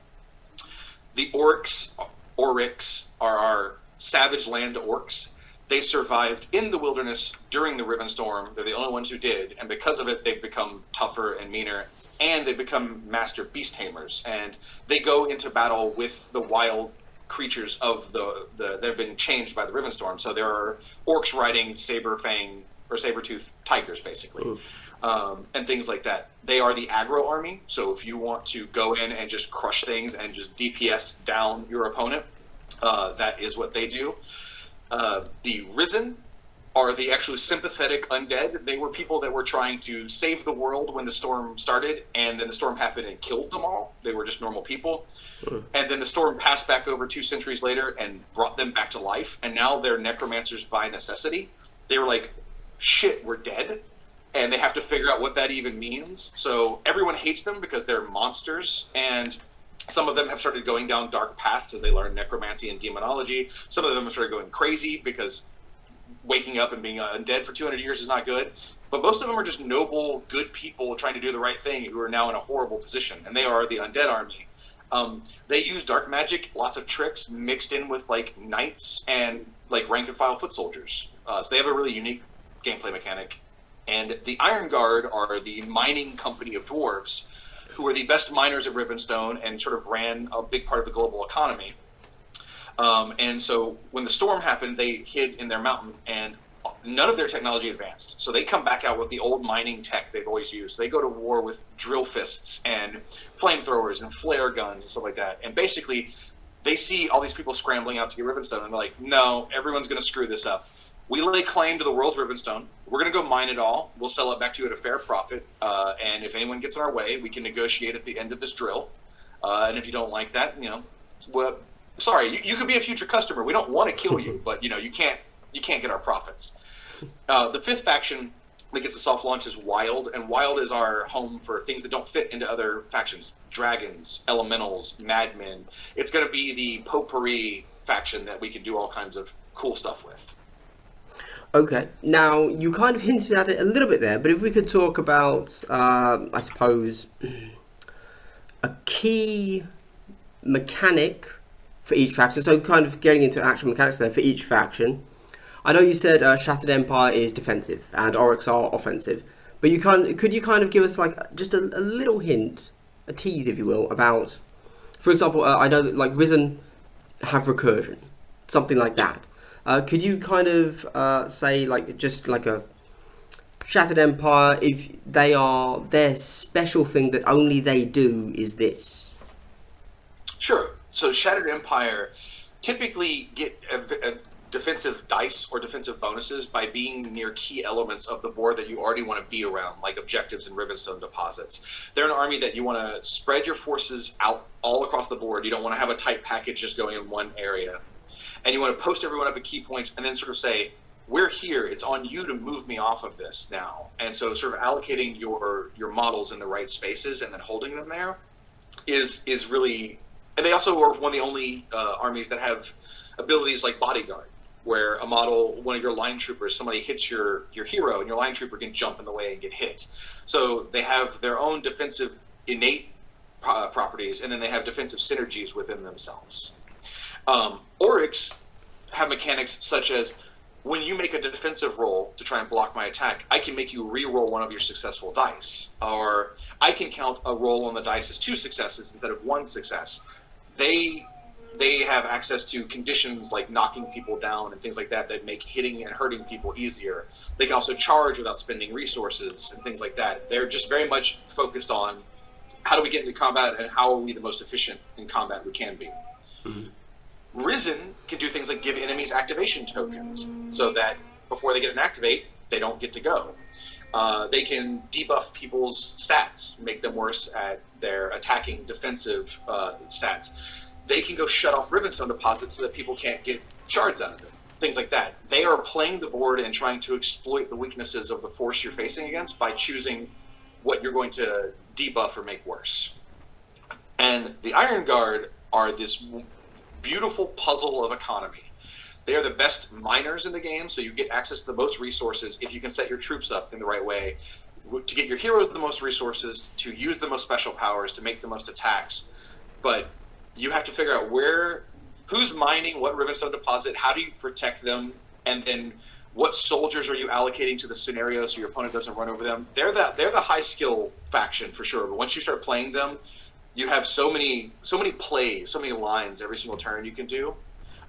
The Oryx are our savage land orcs. They survived in the wilderness during the Rivenstorm. They're the only ones who did, and because of it, they've become tougher and meaner, and they become master beast tamers. And they go into battle with the wild creatures of they've been changed by the Rivenstorm. So there are orcs riding saber-fang or saber-tooth tigers, basically, and things like that. They are the aggro army. So if you want to go in and just crush things and just DPS down your opponent, that is what they do. The Risen are the actually sympathetic undead. They were people that were trying to save the world when the storm started, and then the storm happened and killed them all. They were just normal people. And then the storm passed back over 2 centuries later and brought them back to life, and now they're necromancers by necessity. They were like, shit, we're dead. And they have to figure out what that even means. So everyone hates them because they're monsters, and some of them have started going down dark paths as they learn necromancy and demonology. Some of them have started going crazy because waking up and being undead for 200 years is not good. But most of them are just noble, good people trying to do the right thing who are now in a horrible position. And they are the undead army. They use dark magic, lots of tricks mixed in with like knights and like rank and file foot soldiers. So they have a really unique gameplay mechanic. And the Iron Guard are the mining company of dwarves who are the best miners at Rivenstone and sort of ran a big part of the global economy. And so when the storm happened, they hid in their mountain, and none of their technology advanced. So they come back out with the old mining tech they've always used. They go to war with drill fists and flamethrowers and flare guns and stuff like that. And basically, they see all these people scrambling out to get Rivenstone, and they're like, no, everyone's going to screw this up. We lay claim to the world's Rivenstone. We're going to go mine it all. We'll sell it back to you at a fair profit. And if anyone gets in our way, we can negotiate at the end of this drill. And if you don't like that, well, sorry, you could be a future customer. We don't want to kill you, but you can't get our profits. The 5th faction that gets a soft launch is Wild, and Wild is our home for things that don't fit into other factions: dragons, elementals, madmen. It's going to be the potpourri faction that we can do all kinds of cool stuff with. Okay. Now, you kind of hinted at it a little bit there, but if we could talk about, I suppose, a key mechanic for each faction. So, kind of getting into actual mechanics there for each faction. I know you said Shattered Empire is defensive and Oryx are offensive, but could you kind of give us like just a little hint, a tease, if you will, about, for example, I know that like Risen have recursion, something like that. Could you kind of say like just like a Shattered Empire, if their special thing that only they do is this? Sure. So Shattered Empire typically get a defensive dice or defensive bonuses by being near key elements of the board that you already want to be around, like objectives and Rivenstone deposits. They're an army that you want to spread your forces out all across the board. You don't want to have a tight package just going in one area. And you want to post everyone up at key points and then sort of say, we're here, it's on you to move me off of this now. And so sort of allocating your models in the right spaces and then holding them there is really... And they also are one of the only armies that have abilities like Bodyguard, where a model, one of your line troopers, somebody hits your hero and your line trooper can jump in the way and get hit. So they have their own defensive innate properties, and then they have defensive synergies within themselves. Oryx have mechanics such as when you make a defensive roll to try and block my attack, I can make you re-roll one of your successful dice. Or I can count a roll on the dice as 2 successes instead of 1 success. They have access to conditions like knocking people down and things like that that make hitting and hurting people easier. They can also charge without spending resources and things like that. They're just very much focused on how do we get into combat and how are we the most efficient in combat we can be. Mm-hmm. Risen can do things like give enemies activation tokens so that before they get an activate, they don't get to go. They can debuff people's stats, make them worse at their attacking defensive stats. They can go shut off Rivenstone deposits so that people can't get shards out of them. Things like that. They are playing the board and trying to exploit the weaknesses of the force you're facing against by choosing what you're going to debuff or make worse. And the Iron Guard are this beautiful puzzle of economy. They are the best miners in the game, so you get access to the most resources if you can set your troops up in the right way, to get your heroes the most resources, to use the most special powers, to make the most attacks. But you have to figure out who's mining what Rivenstone deposit, how do you protect them, and then what soldiers are you allocating to the scenario so your opponent doesn't run over them. They're the high skill faction for sure, but once you start playing them, you have so many plays, so many lines every single turn you can do.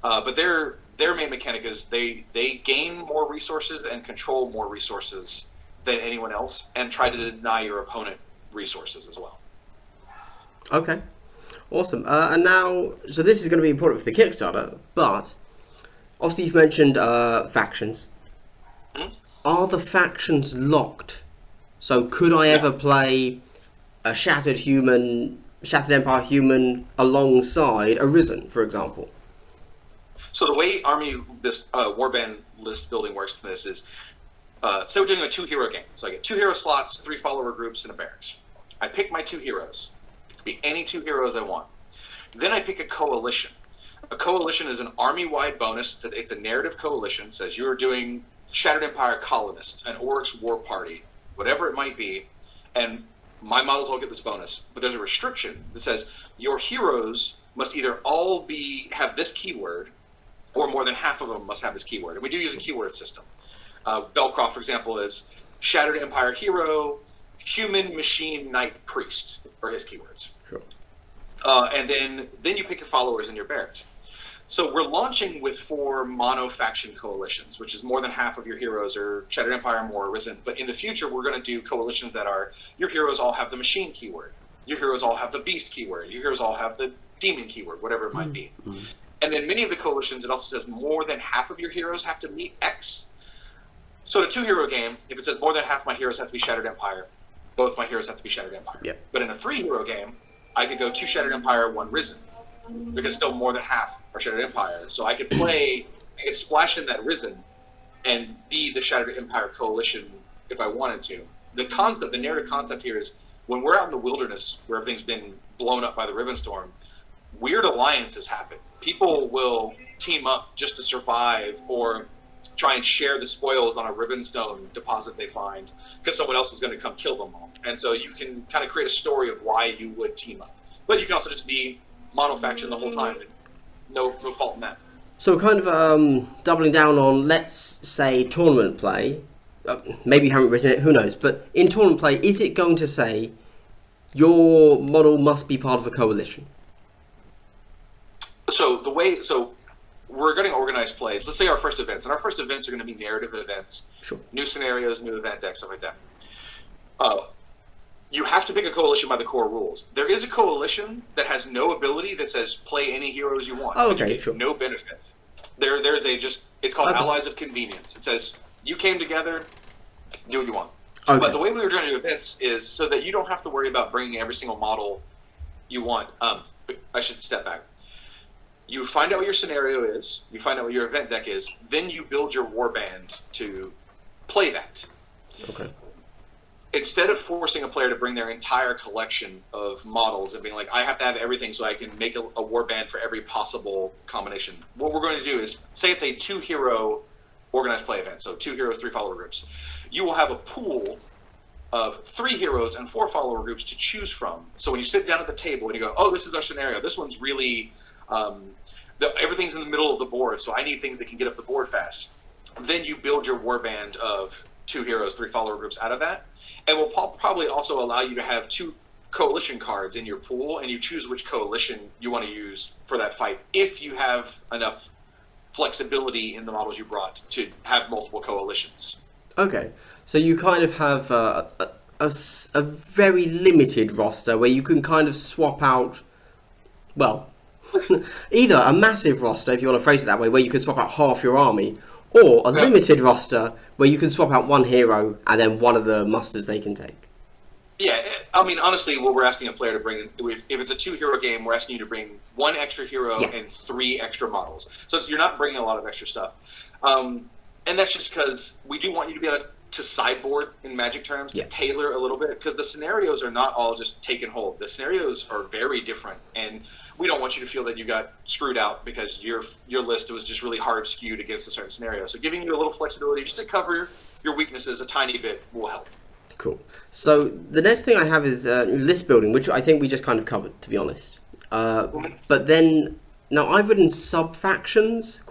But their main mechanic is they gain more resources and control more resources than anyone else, and try to deny your opponent resources as well. Okay, awesome. And now, so this is going to be important for the Kickstarter, but obviously you've mentioned factions. Mm-hmm. Are the factions locked? So could I ever play a Shattered Empire human alongside a Risen, for example? So the way this warband list building works in this is, say we're doing a 2-hero game. So I get 2 hero slots, 3 follower groups, and a barracks. I pick my 2 heroes. It could be any 2 heroes I want. Then I pick a coalition. A coalition is an army-wide bonus. It's a narrative coalition. It says you're doing Shattered Empire colonists, an Oryx war party, whatever it might be, and my models all get this bonus. But there's a restriction that says your heroes must either all have this keyword, or more than half of them must have this keyword. And we do use a keyword system. Belcroft, for example, is Shattered Empire hero, human, machine, knight, priest, are his keywords. Sure. And then you pick your followers and your barracks. So we're launching with 4 mono-faction coalitions, which is more than half of your heroes are Shattered Empire or more Risen. But in the future, we're going to do coalitions that are, your heroes all have the machine keyword. Your heroes all have the beast keyword. Your heroes all have the demon keyword, whatever it might be. Mm-hmm. And then many of the coalitions, it also says more than half of your heroes have to meet X. So in a 2-hero game, if it says more than half my heroes have to be Shattered Empire, both my heroes have to be Shattered Empire. Yep. But in a 3-hero game, I could go 2 Shattered Empire, 1 Risen, because still more than half are Shattered Empire. So I could splash in that Risen and be the Shattered Empire coalition if I wanted to. The narrative concept here is when we're out in the wilderness where everything's been blown up by the Rivenstone, weird alliances happen. People will team up just to survive, or try and share the spoils on a Rivenstone deposit they find, because someone else is going to come kill them all. And so you can kind of create a story of why you would team up. But you can also just be mono-faction the whole time, and no fault in that. So kind of doubling down on, let's say, tournament play. Maybe you haven't written it, who knows? But in tournament play, is it going to say your model must be part of a coalition? So we're going to organize plays. Let's say our first events, and our first events are going to be narrative events, Sure. new scenarios, new event decks, stuff like that. You have to pick a coalition by the core rules. There is a coalition that has no ability that says play any heroes you want. Oh, and you okay, get sure. no benefit. There's it's called Okay. Allies of Convenience. It says you came together, do what you want. Okay. But the way we were trying to do events is so that you don't have to worry about bringing every single model you want. I should step back. You find out what your scenario is, you find out what your event deck is, then you build your warband to play that. Okay. Instead of forcing a player to bring their entire collection of models and being like, I have to have everything so I can make a warband for every possible combination, what we're going to do is, say it's a 2-hero organized play event, so 2 heroes, 3 follower groups. You will have a pool of 3 heroes and 4 follower groups to choose from. So when you sit down at the table and you go, oh, this is our scenario, this one's really... everything's in the middle of the board, so I need things that can get up the board fast. Then you build your warband of 2 heroes, 3 follower groups out of that. It will probably also allow you to have 2 coalition cards in your pool, and you choose which coalition you want to use for that fight if you have enough flexibility in the models you brought to have multiple coalitions. Okay. So you kind of have a very limited roster where you can kind of swap out, well, either a massive roster, if you want to phrase it that way, where you can swap out half your army, or a limited roster where you can swap out 1 hero and then one of the musters they can take. Yeah, I mean, honestly, what we're asking a player to bring, if it's a 2-hero game, we're asking you to bring 1 extra hero and 3 extra models. So you're not bringing a lot of extra stuff. And that's just because we do want you to be able to sideboard, in Magic terms, to tailor a little bit, because the scenarios are not all just take and hold. The scenarios are very different, and we don't want you to feel that you got screwed out because your list was just really hard skewed against a certain scenario. So giving you a little flexibility just to cover your weaknesses a tiny bit will help. Cool. So the next thing I have is list building, which I think we just kind of covered, to be honest. But then, now I've written sub-factions, ?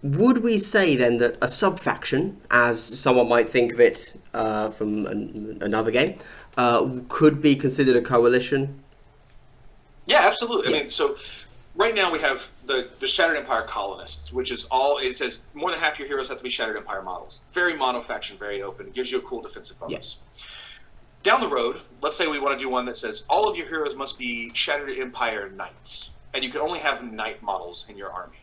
Would we say then that a sub-faction, as someone might think of it from another game, could be considered a coalition? Yeah, absolutely. I mean, so right now we have the Shattered Empire colonists, which is all, it says more than half your heroes have to be Shattered Empire models. Very mono-faction, very open. It gives you a cool defensive bonus. Down the road, let's say we want to do one that says all of your heroes must be Shattered Empire knights, and you can only have knight models in your army.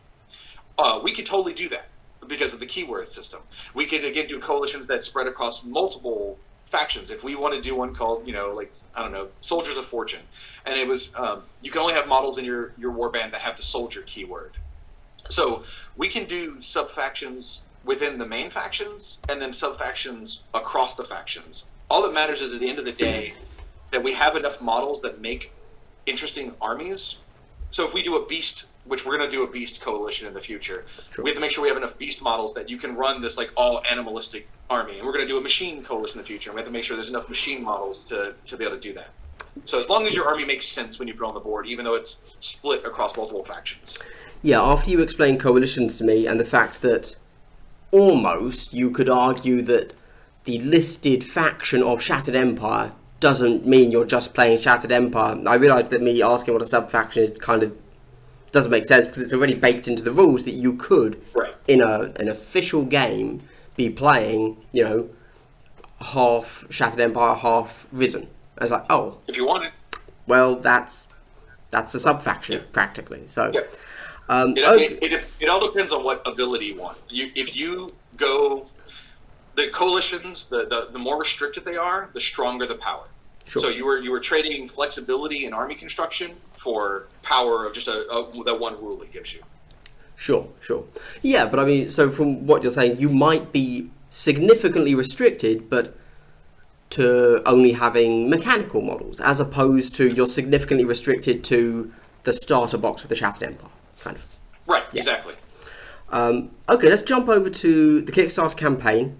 We could totally do that because of the keyword system. We could, again, do coalitions that spread across multiple factions. If we want to do one called, Soldiers of Fortune, and it was, you can only have models in your warband that have the soldier keyword. So we can do sub-factions within the main factions, and then sub-factions across the factions. All that matters is at the end of the day that we have enough models that make interesting armies. So if we do a beast, which we're going to do a beast coalition in the future, we have to make sure we have enough beast models that you can run this like all animalistic army. And we're going to do a machine coalition in the future, and we have to make sure there's enough machine models to be able to do that. So as long as your army makes sense when you put it on the board, even though it's split across multiple factions. Yeah, after you explain coalitions to me and the fact that almost you could argue that the listed faction of Shattered Empire doesn't mean you're just playing Shattered Empire, I realised that me asking what a sub-faction is kind of doesn't make sense because it's already baked into the rules that you could, in an official game, be playing, half Shattered Empire, half Risen. I was like, oh, if you want it, well, that's a sub-faction practically. So, it all depends on what ability you want. If you go the coalitions, the more restricted they are, the stronger the power. Sure. So you were trading flexibility in army construction for power of just that one rule it gives you. Sure. Yeah, but I mean, so from what you're saying, you might be significantly restricted, but to only having mechanical models, as opposed to you're significantly restricted to the starter box of the Shattered Empire, kind of. Right, exactly. Okay, let's jump over to the Kickstarter campaign,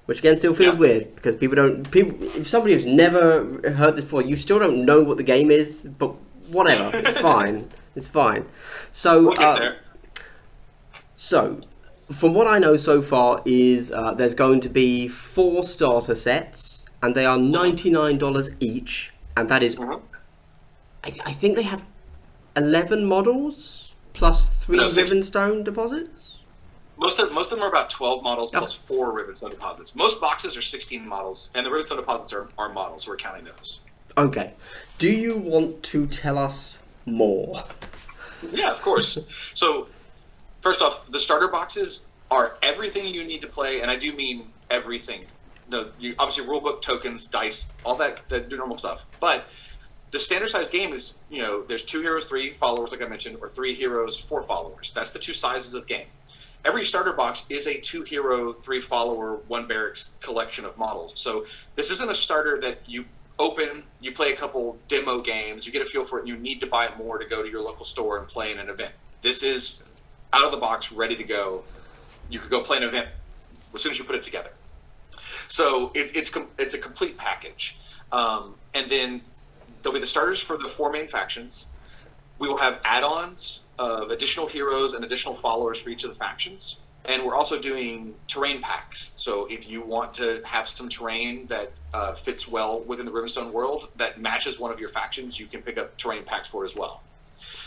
which again still feels weird because if somebody who's never heard this before, you still don't know what the game is, but whatever, it's fine. It's fine. So, We'll get there. So, from what I know so far is there's going to be 4 starter sets, and they are $99 each, and that is, I think they have 11 models plus 3 Rivenstone deposits. Most of them are about 12 models plus 4 Rivenstone deposits. Most boxes are 16 models, and the Rivenstone deposits are models, so we're counting those. Okay. Do you want to tell us more? Yeah, of course. So, first off, the starter boxes are everything you need to play, and I do mean everything. Obviously, rulebook, tokens, dice, all that, the normal stuff. But the standard size game is, there's 2 heroes, 3 followers, like I mentioned, or 3 heroes, 4 followers. That's the 2 sizes of game. Every starter box is a 2 hero, 3 follower, 1 barracks collection of models. So this isn't a starter that you open, you play a couple demo games, you get a feel for it, and you need to buy more to go to your local store and play in an event. This is out of the box, ready to go. You could go play an event as soon as you put it together. So it's a complete package. And then there'll be the starters for the 4 main factions. We will have add-ons of additional heroes and additional followers for each of the factions. And we're also doing terrain packs. So if you want to have some terrain that fits well within the Rivenstone world that matches one of your factions, you can pick up terrain packs for it as well.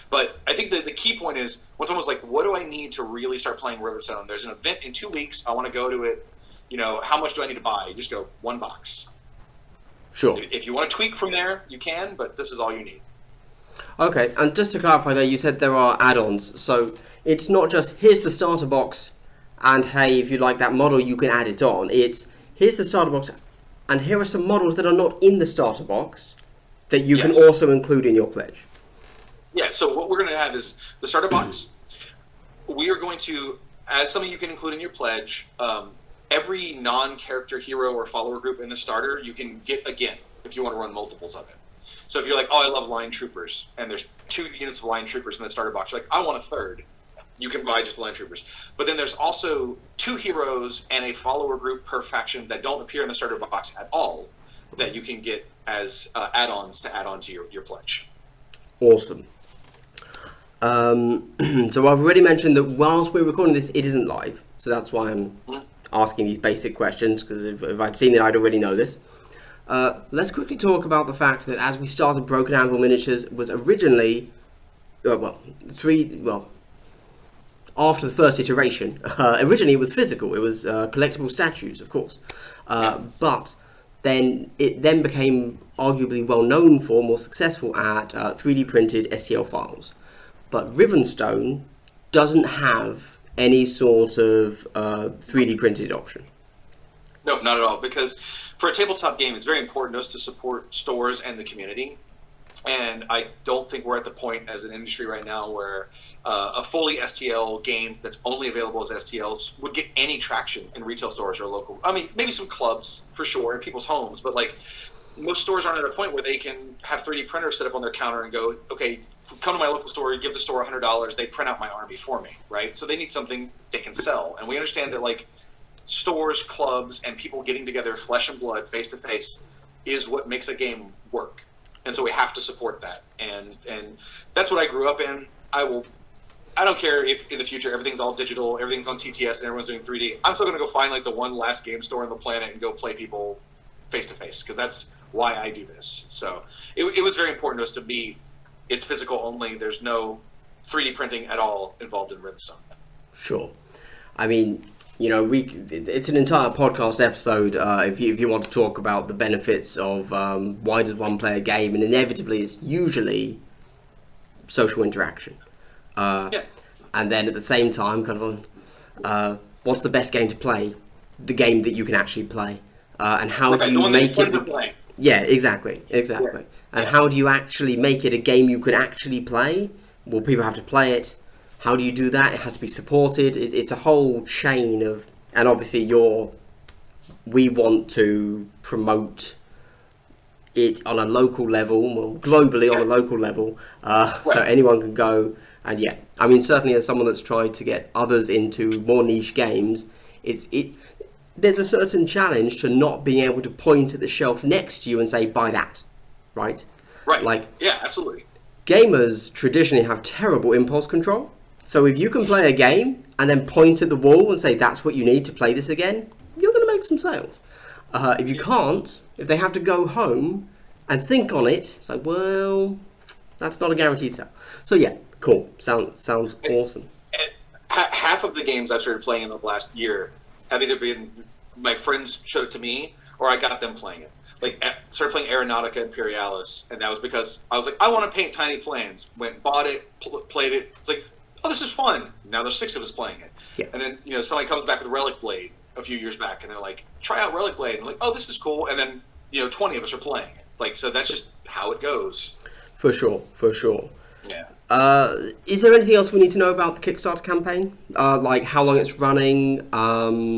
But I think the key point is, when someone's like, what do I need to really start playing Rivenstone? There's an event in 2 weeks. I want to go to it. How much do I need to buy? You just go 1 box. Sure. If you want to tweak from there, you can, but this is all you need. Okay, and just to clarify there, you said there are add-ons. So it's not just, here's the starter box, and hey, if you like that model, you can add it on. It's, here's the starter box, and here are some models that are not in the starter box that you can also include in your pledge. Yeah, so what we're going to have is the starter box. We are going to, as something you can include in your pledge, every non-character hero or follower group in the starter you can get again if you want to run multiples of it. So if you're like, oh, I love line troopers, and there's 2 units of line troopers in the starter box, you're like, I want a third. You can buy just the line troopers. But then there's also 2 heroes and a follower group per faction that don't appear in the starter box at all that you can get as add-ons to add on to your pledge. Awesome. So I've already mentioned that whilst we're recording this, it isn't live. So that's why I'm asking these basic questions, because if I'd seen it, I'd already know this. Let's quickly talk about the fact that as we started, Broken Anvil Miniatures was originally, after the first iteration, originally it was physical. It was collectible statues, of course. But then it became arguably well known for, more successful at 3D printed STL files. But Rivenstone doesn't have any sort of 3D printed option. No, not at all. Because for a tabletop game, it's very important to us to support stores and the community. And I don't think we're at the point as an industry right now where a fully STL game that's only available as STLs would get any traction in retail stores or local. I mean, maybe some clubs for sure in people's homes, but like most stores aren't at a point where they can have 3D printers set up on their counter and go, okay, come to my local store, give the store $100, they print out my army for me, right? So they need something they can sell. And we understand that like stores, clubs, and people getting together flesh and blood, face to face, is what makes a game work. And so we have to support that. And that's what I grew up in. I don't care if in the future everything's all digital, everything's on TTS, and everyone's doing 3D. I'm still going to go find like the one last game store on the planet and go play people face to face, because that's why I do this. So it was very important to us to be, it's physical only. There's no 3D printing at all involved in Rivenstone. Sure. I mean, it's an entire podcast episode if you want to talk about the benefits of why does one play a game, and inevitably it's usually social interaction. And then at the same time, kind of what's the best game to play? The game that you can actually play. And how do you make it... Yeah, exactly. Yeah. And how do you actually make it a game you can actually play? Well, people have to play it. How do you do that? It has to be supported. It's a whole chain of... And obviously we want to promote it on a local level, well, globally on a local level, so anyone can go And yeah, I mean, certainly as someone that's tried to get others into more niche games, there's a certain challenge to not being able to point at the shelf next to you and say, buy that, right? Right. Like, yeah, absolutely. Gamers traditionally have terrible impulse control. So if you can play a game and then point at the wall and say, that's what you need to play this again, you're going to make some sales. If you can't, if they have to go home and think on it, it's like, well, that's not a guaranteed sale. So yeah, cool. Sounds awesome. Half of the games I've started playing in the last year have either been my friends showed it to me or I got them playing it. Like, started playing Aeronautica Imperialis, and that was because I was like, I want to paint tiny planes. Went, bought it, played it. It's like, oh, this is fun. Now there's 6 of us playing it. Yeah. And then, somebody comes back with Relic Blade a few years back, and they're like, try out Relic Blade. And I'm like, oh, this is cool. And then, 20 of us are playing it. Like, so that's just how it goes. For sure. Yeah. Is there anything else we need to know about the Kickstarter campaign? Like how long it's running,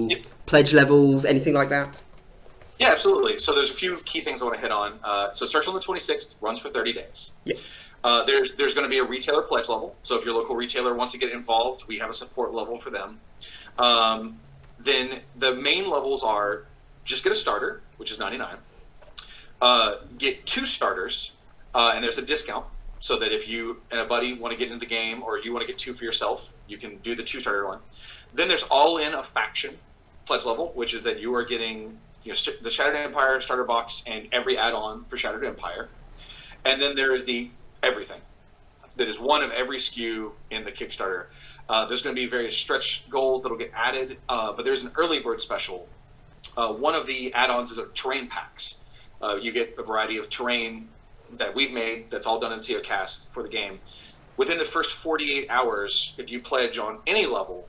Yep. pledge levels, anything like that? Yeah, absolutely. So there's a few key things I want to hit on. So it starts on the 26th, runs for 30 days. Yeah. There's going to be a retailer pledge level. So if your local retailer wants to get involved, we have a support level for them. Then the main levels are just get a starter, which is $99. Get 2 starters, and there's a discount. So that if you and a buddy want to get into the game, or you want to get 2 for yourself, you can do the 2 starter one. Then there's all in a faction pledge level, which is that you are getting the Shattered Empire starter box and every add-on for Shattered Empire. And then there is the everything. That is one of every SKU in the Kickstarter. There's going to be various stretch goals that will get added, but there's an early bird special. One of the add-ons is terrain packs. You get a variety of terrain that we've made that's all done in COCast for the game. Within the first 48 hours, if you pledge on any level,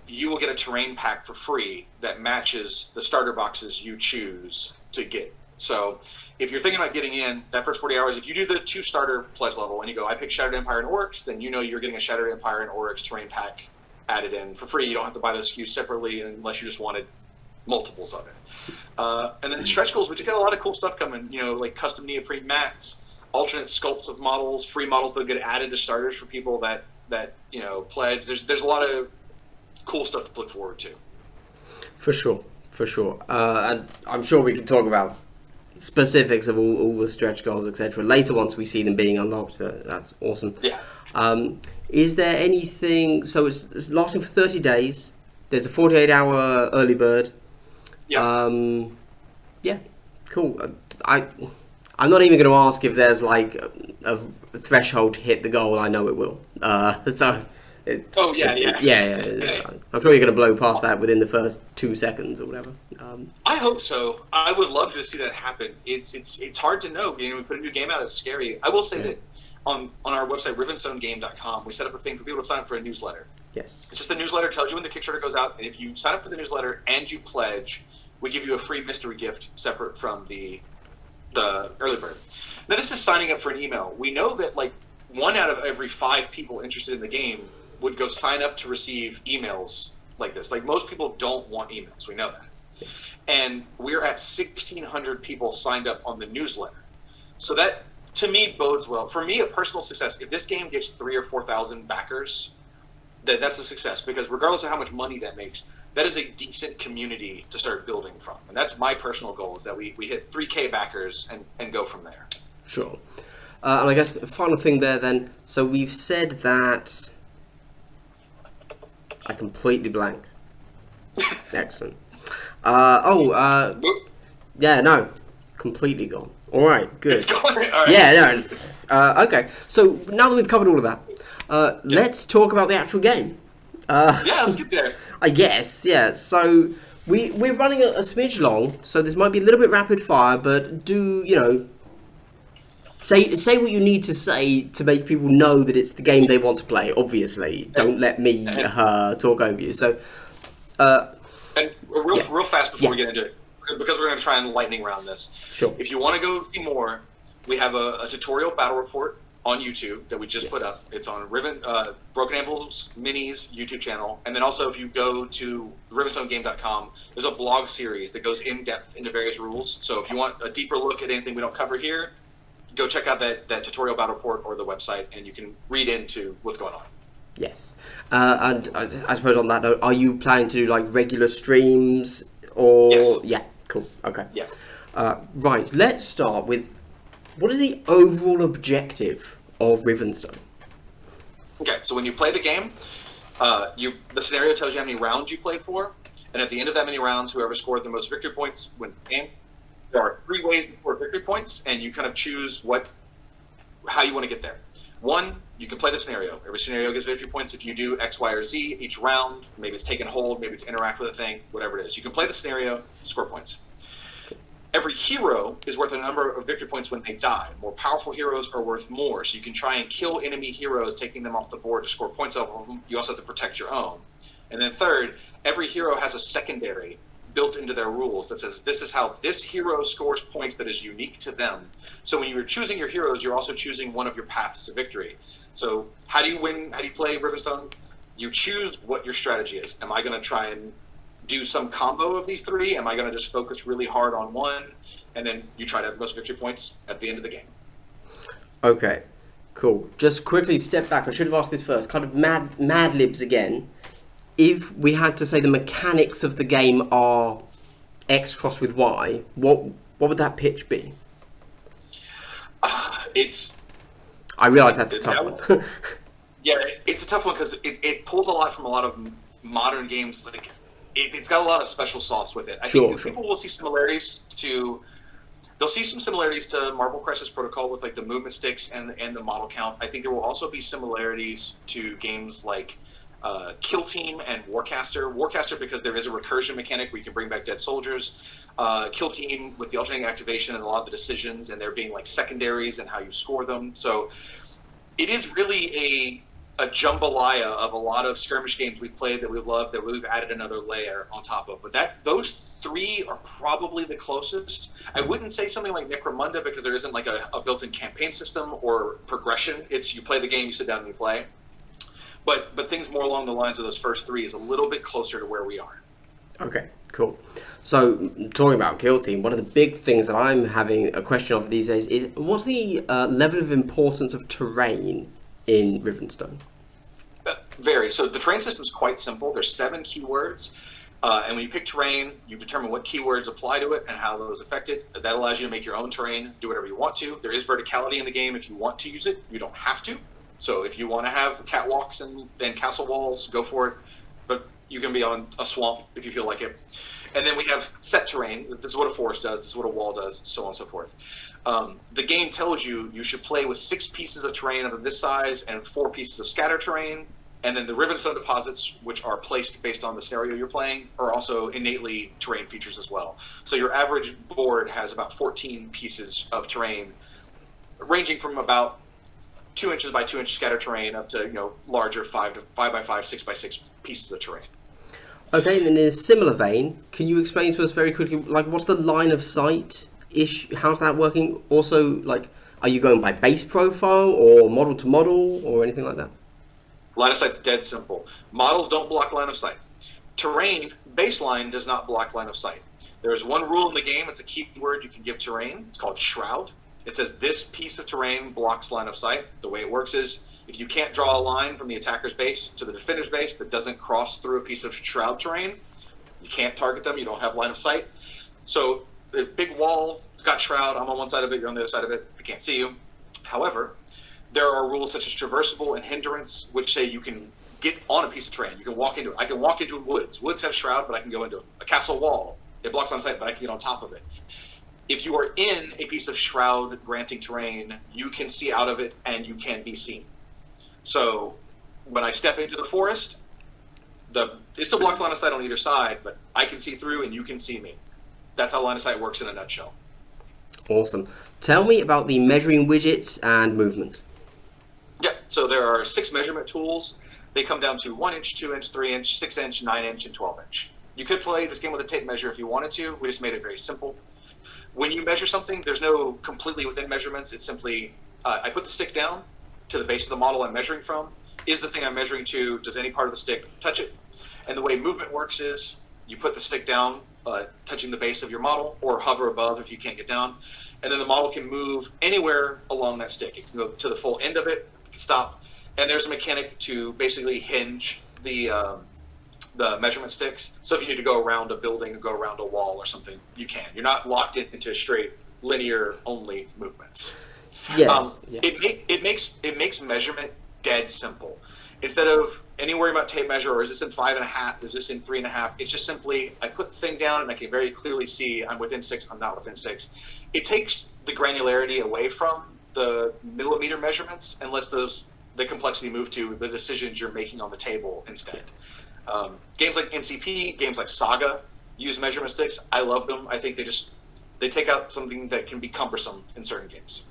you will get a terrain pack for free that matches the starter boxes you choose to get. So if you're thinking about getting in that first 40 hours, if you do the 2 starter pledge level and you go, I pick Shattered Empire and Oryx, then you're getting a Shattered Empire and Oryx terrain pack added in for free. You don't have to buy those SKUs separately unless you just wanted multiples of it. And then stretch goals, which you got a lot of cool stuff coming, like custom neoprene mats, alternate sculpts of models, free models that get added to starters for people that pledge. There's a lot of cool stuff to look forward to. For sure. And I'm sure we can talk about specifics of all the stretch goals, etc. later once we see them being unlocked. So that's awesome. Yeah. Is there anything? So it's lasting for 30 days. There's a 48-hour early bird. Yeah. Yeah. Cool. I'm not even going to ask if there's like a threshold to hit the goal. I know it will. So. Yeah. I'm sure you're going to blow past that within the first 2 seconds or whatever. I hope so. I would love to see that happen. It's hard to know. We put a new game out. It's scary. I will say that on our website, rivenstonegame.com, we set up a thing for people to sign up for a newsletter. Yes. It's just the newsletter tells you when the Kickstarter goes out, and if you sign up for the newsletter and you pledge, we give you a free mystery gift separate from the early bird. Now, this is signing up for an email. We know that 1 out of every 5 people interested in the game would go sign up to receive emails like this. Most people don't want emails. We know that. And we're at 1,600 people signed up on the newsletter. So that, to me, bodes well. For me, a personal success, if this game gets 3,000 or 4,000 backers, that's a success. Because regardless of how much money that makes, that is a decent community to start building from. And that's my personal goal, is that we hit 3K backers and go from there. Sure. And I guess the final thing there then, so we've said that... I completely blank. Excellent. Yeah, no. Completely gone. Alright, good. It's gone? All right. Yeah, no. Okay, so now that we've covered all of that, let's talk about the actual game. Yeah, let's get there. I guess, yeah. So we're running a smidge long, so this might be a little bit rapid fire, but say what you need to say to make people know that it's the game they want to play. Obviously, don't let me talk over you. So, and real fast before we get into it, because we're going to try and lightning round this. Sure. If you want to go see more, we have a tutorial battle report on YouTube that we just put up. It's on Broken Anvil's Minis YouTube channel. And then also if you go to rivenstonegame.com, there's a blog series that goes in depth into various rules. So if you want a deeper look at anything we don't cover here, go check out that tutorial battle report or the website, and you can read into what's going on. Yes. And I suppose on that note, are you planning to do like regular streams or? Yes. Yeah. Cool. Okay. Yeah. Right. Let's start with what is the overall objective of Rivenstone? Okay, so when you play the game, the scenario tells you how many rounds you played for, and at the end of that many rounds, whoever scored the most victory points wins the game. There are 3 ways to score victory points, and you kind of choose how you want to get there. One, you can play the scenario. Every scenario gives victory points if you do X, Y, or Z each round. Maybe it's take and hold, maybe it's interact with a thing, whatever it is. You can play the scenario, score points. Every hero is worth a number of victory points when they die. More powerful heroes are worth more, so you can try and kill enemy heroes, taking them off the board to score points off of them. You also have to protect your own. And then third, every hero has a secondary built into their rules that says this is how this hero scores points that is unique to them. So when you're choosing your heroes, you're also choosing one of your paths to victory. So how do you win? How do you play Rivenstone? You choose what your strategy is. Am I going to try and do some combo of these 3? Am I going to just focus really hard on one? And then you try to have the most victory points at the end of the game. Okay, cool. Just quickly step back. I should have asked this first. Kind of mad libs again. If we had to say the mechanics of the game are X crossed with Y, what would that pitch be? I realise that's a tough one. Yeah, it's a tough one because it pulls a lot from a lot of modern games. Like it's got a lot of special sauce with it. I think people will see similarities to. They'll see some similarities to Marvel Crisis Protocol with like the movement sticks and the model count. I think there will also be similarities to games like Kill Team and Warcaster. Warcaster because there is a recursion mechanic where you can bring back dead soldiers. Kill Team with the alternating activation and a lot of the decisions and there being like secondaries and how you score them. So it is really a jambalaya of a lot of skirmish games we've played that we love that we've added another layer on top of. But those 3 are probably the closest. I wouldn't say something like Necromunda because there isn't like a built-in campaign system or progression. It's you play the game, you sit down and you play. But things more along the lines of those first 3 is a little bit closer to where we are. Okay, cool. So, talking about Kill Team, one of the big things that I'm having a question of these days is what's the level of importance of terrain in Rivenstone? Varies. So the terrain system is quite simple. There's 7 keywords. And when you pick terrain, you determine what keywords apply to it and how those affect it. That allows you to make your own terrain, do whatever you want to. There is verticality in the game if you want to use it. You don't have to. So if you want to have catwalks and castle walls, go for it. But you can be on a swamp if you feel like it. And then we have set terrain. This is what a forest does. This is what a wall does, so on and so forth. The game tells you should play with 6 pieces of terrain of this size and 4 pieces of scatter terrain. And then the Rivenstone deposits, which are placed based on the scenario you're playing, are also innately terrain features as well. So your average board has about 14 pieces of terrain, ranging from about 2 inches by 2 inch scatter terrain up to larger 5 by 5, 6 by 6 pieces of terrain. Okay, and in a similar vein, can you explain to us very quickly, like, what's the line of sight ish? How's that working? Also, like, are you going by base profile or model to model or anything like that? Line of sight's dead simple. Models don't block line of sight. Terrain, baseline, does not block line of sight. There's one rule in the game. It's a keyword you can give terrain. It's called Shroud. It says this piece of terrain blocks line of sight. The way it works is if you can't draw a line from the attacker's base to the defender's base that doesn't cross through a piece of Shroud terrain, you can't target them. You don't have line of sight. So the big wall, it's got Shroud. I'm on one side of it. You're on the other side of it. I can't see you. However, there are rules such as traversable and hindrance, which say you can get on a piece of terrain. You can walk into it. I can walk into woods. Woods have Shroud, but I can go into a castle wall. It blocks on sight, but I can get on top of it. If you are in a piece of Shroud granting terrain, you can see out of it and you can be seen. So when I step into the forest, it still blocks line of sight on either side, but I can see through and you can see me. That's how line of sight works in a nutshell. Awesome. Tell me about the measuring widgets and movement. Yeah, so there are 6 measurement tools. They come down to 1 inch, 2 inch, 3 inch, 6 inch, 9 inch, and 12 inch. You could play this game with a tape measure if you wanted to. We just made it very simple. When you measure something, there's no completely within measurements. It's simply, I put the stick down to the base of the model I'm measuring from. Is the thing I'm measuring to, does any part of the stick touch it? And the way movement works is you put the stick down, touching the base of your model, or hover above if you can't get down. and then the model can move anywhere along that stick. It can go to the full end of it, it can stop, and there's a mechanic to basically hinge the measurement sticks. So if you need to go around a building or go around a wall or something, you can. You're not locked into straight linear only movements. Yes. It makes measurement dead simple. Instead of any worry about tape measure, or is this in 5.5, is this in 3.5, it's just simply, I put the thing down and I can very clearly see I'm within 6, I'm not within 6. It takes the granularity away from the millimeter measurements and lets the complexity move to the decisions you're making on the table instead. Games like MCP, games like Saga use measurement sticks. I love them. I think they take out something that can be cumbersome in certain games.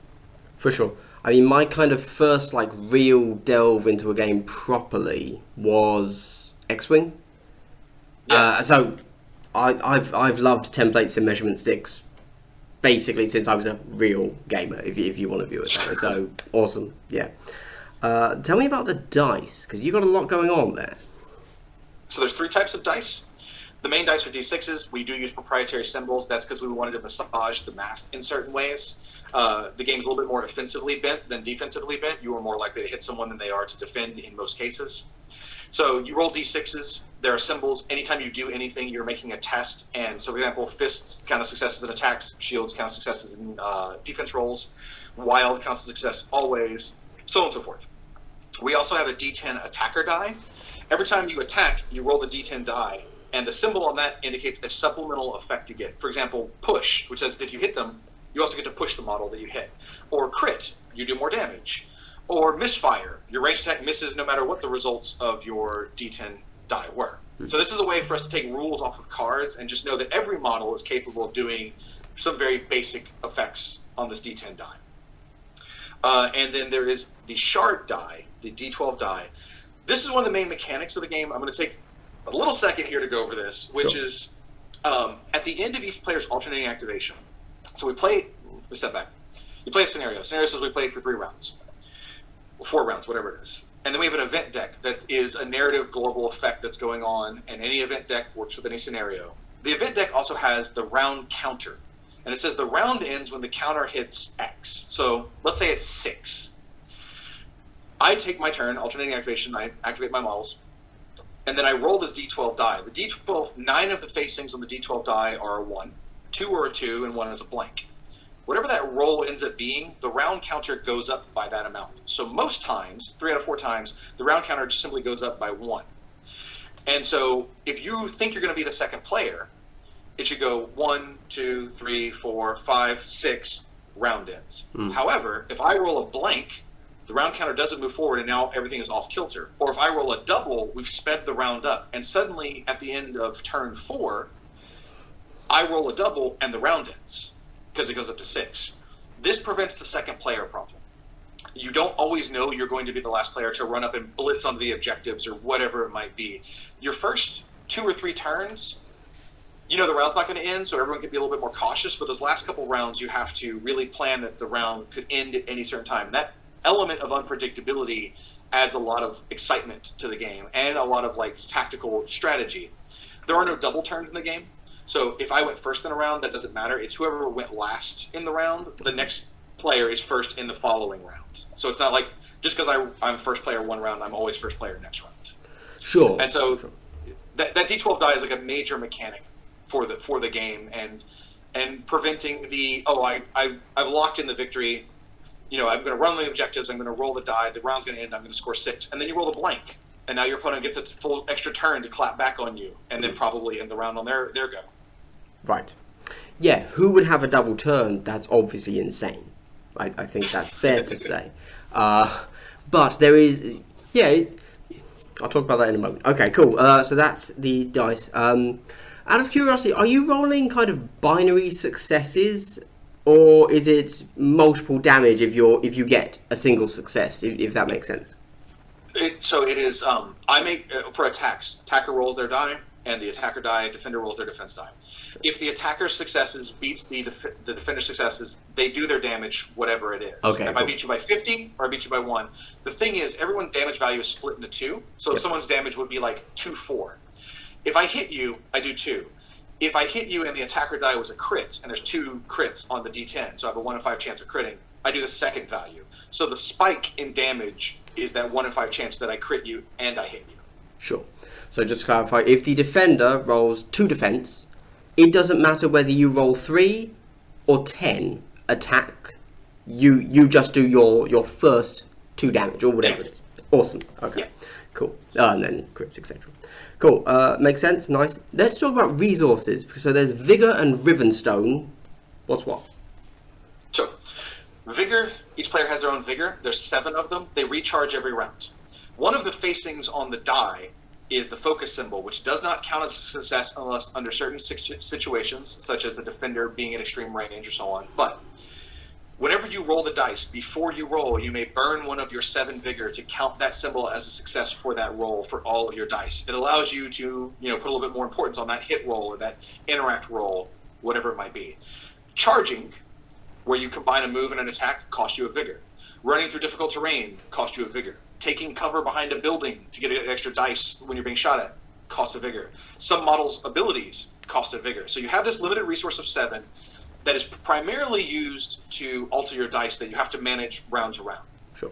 For sure. I mean, my kind of first like real delve into a game properly was X-Wing. Yeah. So I've loved templates and measurement sticks basically since I was a real gamer, if you want to view it that way. So awesome, yeah. Tell me about the dice, because you got a lot going on there. So there's 3 types of dice. The main dice are D6s. We do use proprietary symbols. That's because we wanted to massage the math in certain ways. The game's a little bit more offensively bent than defensively bent. You are more likely to hit someone than they are to defend in most cases. So you roll D6s. There are symbols. Anytime you do anything, you're making a test. And so, for example, fists count as successes in attacks. Shields count as successes in defense rolls. Wild counts as success always. So on and so forth. We also have a D10 attacker die. Every time you attack, you roll the D10 die. And the symbol on that indicates a supplemental effect you get. For example, push, which says if you hit them, you also get to push the model that you hit. Or crit, you do more damage. Or misfire, your ranged attack misses no matter what the results of your D10 die were. So this is a way for us to take rules off of cards and just know that every model is capable of doing some very basic effects on this D10 die. And then there is the shard die, the D12 die. This is one of the main mechanics of the game. I'm going to take a little second here to go over this, which is at the end of each player's alternating activation. So we step back. You play a scenario. Scenario says we play for 3 rounds, or 4 rounds, whatever it is. And then we have an event deck that is a narrative global effect that's going on, and any event deck works with any scenario. The event deck also has the round counter, and it says the round ends when the counter hits X. So let's say it's 6. I take my turn, alternating activation, I activate my models, and then I roll this D12 die. The D12, 9 of the facings on the D12 die are a 1, 2 are a 2, and 1 is a blank. Whatever that roll ends up being, the round counter goes up by that amount. So most times, 3 out of 4 times, the round counter just simply goes up by 1. And so if you think you're going to be the second player, it should go 1, 2, 3, 4, 5, 6 round ends. However, if I roll a blank, the round counter doesn't move forward and now everything is off kilter. Or if I roll a double, we've sped the round up. And suddenly, at the end of turn 4, I roll a double and the round ends because it goes up to 6. This prevents the second player problem. You don't always know you're going to be the last player to run up and blitz onto the objectives or whatever it might be. Your first 2 or 3 turns, you know the round's not going to end, so everyone can be a little bit more cautious. But those last couple rounds, you have to really plan that the round could end at any certain time. That element of unpredictability adds a lot of excitement to the game and a lot of tactical strategy. There are no double turns in the game. So if I went first in a round, that doesn't matter. It's whoever went last in the round, the next player is first in the following round. So it's not like just because I'm first player one round, I'm always first player next round. Sure. And so that D12 die is like a major mechanic for the game and preventing the I've locked in the victory. You know, I'm going to run the objectives. I'm going to roll the die. The round's going to end. I'm going to score 6, and then you roll a blank, and now your opponent gets a full extra turn to clap back on you, and then probably end the round on their go. Right. Yeah. Who would have a double turn? That's obviously insane. I think that's fair to say. But there is, yeah. I'll talk about that in a moment. Okay, cool. So that's the dice. Out of curiosity, are you rolling kind of binary successes? Or is it multiple damage if you get a single success, if that makes sense? So it is. I make for attacks. Attacker rolls their die, and the attacker die. Defender rolls their defense die. Sure. If the attacker's successes beats the defender's successes, they do their damage, whatever it is. Okay. If I beat you by 50 or I beat you by 1, the thing is, everyone's damage value is split into 2. So if someone's damage would be like 2-4. If I hit you, I do 2. if I hit you and the attacker die was a crit, and there's 2 crits on the D10, so I have a 1 in 5 chance of critting, I do the second value. So the spike in damage is that 1 in 5 chance that I crit you and I hit you. Sure. So just to clarify, if the defender rolls 2 defense, it doesn't matter whether you roll 3 or 10 attack. You just do your first 2 damage or whatever it is. Awesome. Okay. Yeah. Cool. And then crits, etc. Cool. Makes sense. Nice. Let's talk about resources. So there's Vigor and Rivenstone. What's what? So, Vigor, each player has their own Vigor. There's 7 of them. They recharge every round. One of the facings on the die is the focus symbol, which does not count as a success unless under certain situations, such as the defender being at extreme range or so on. But whenever you roll the dice, before you roll, you may burn one of your 7 Vigor to count that symbol as a success for that roll for all of your dice. It allows you to, put a little bit more importance on that hit roll or that interact roll, whatever it might be. Charging, where you combine a move and an attack, costs you a Vigor. Running through difficult terrain costs you a Vigor. Taking cover behind a building to get an extra dice when you're being shot at costs a Vigor. Some models' abilities cost a Vigor. So you have this limited resource of 7 that is primarily used to alter your dice that you have to manage round to round. Sure.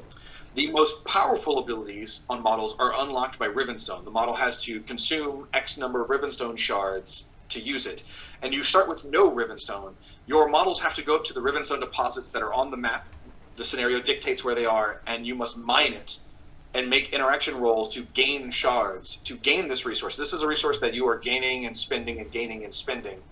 The most powerful abilities on models are unlocked by Rivenstone. The model has to consume X number of Rivenstone shards to use it. And you start with no Rivenstone. Your models have to go up to the Rivenstone deposits that are on the map. The scenario dictates where they are, and you must mine it and make interaction rolls to gain shards, to gain this resource. This is a resource that you are gaining and spending and gaining and spending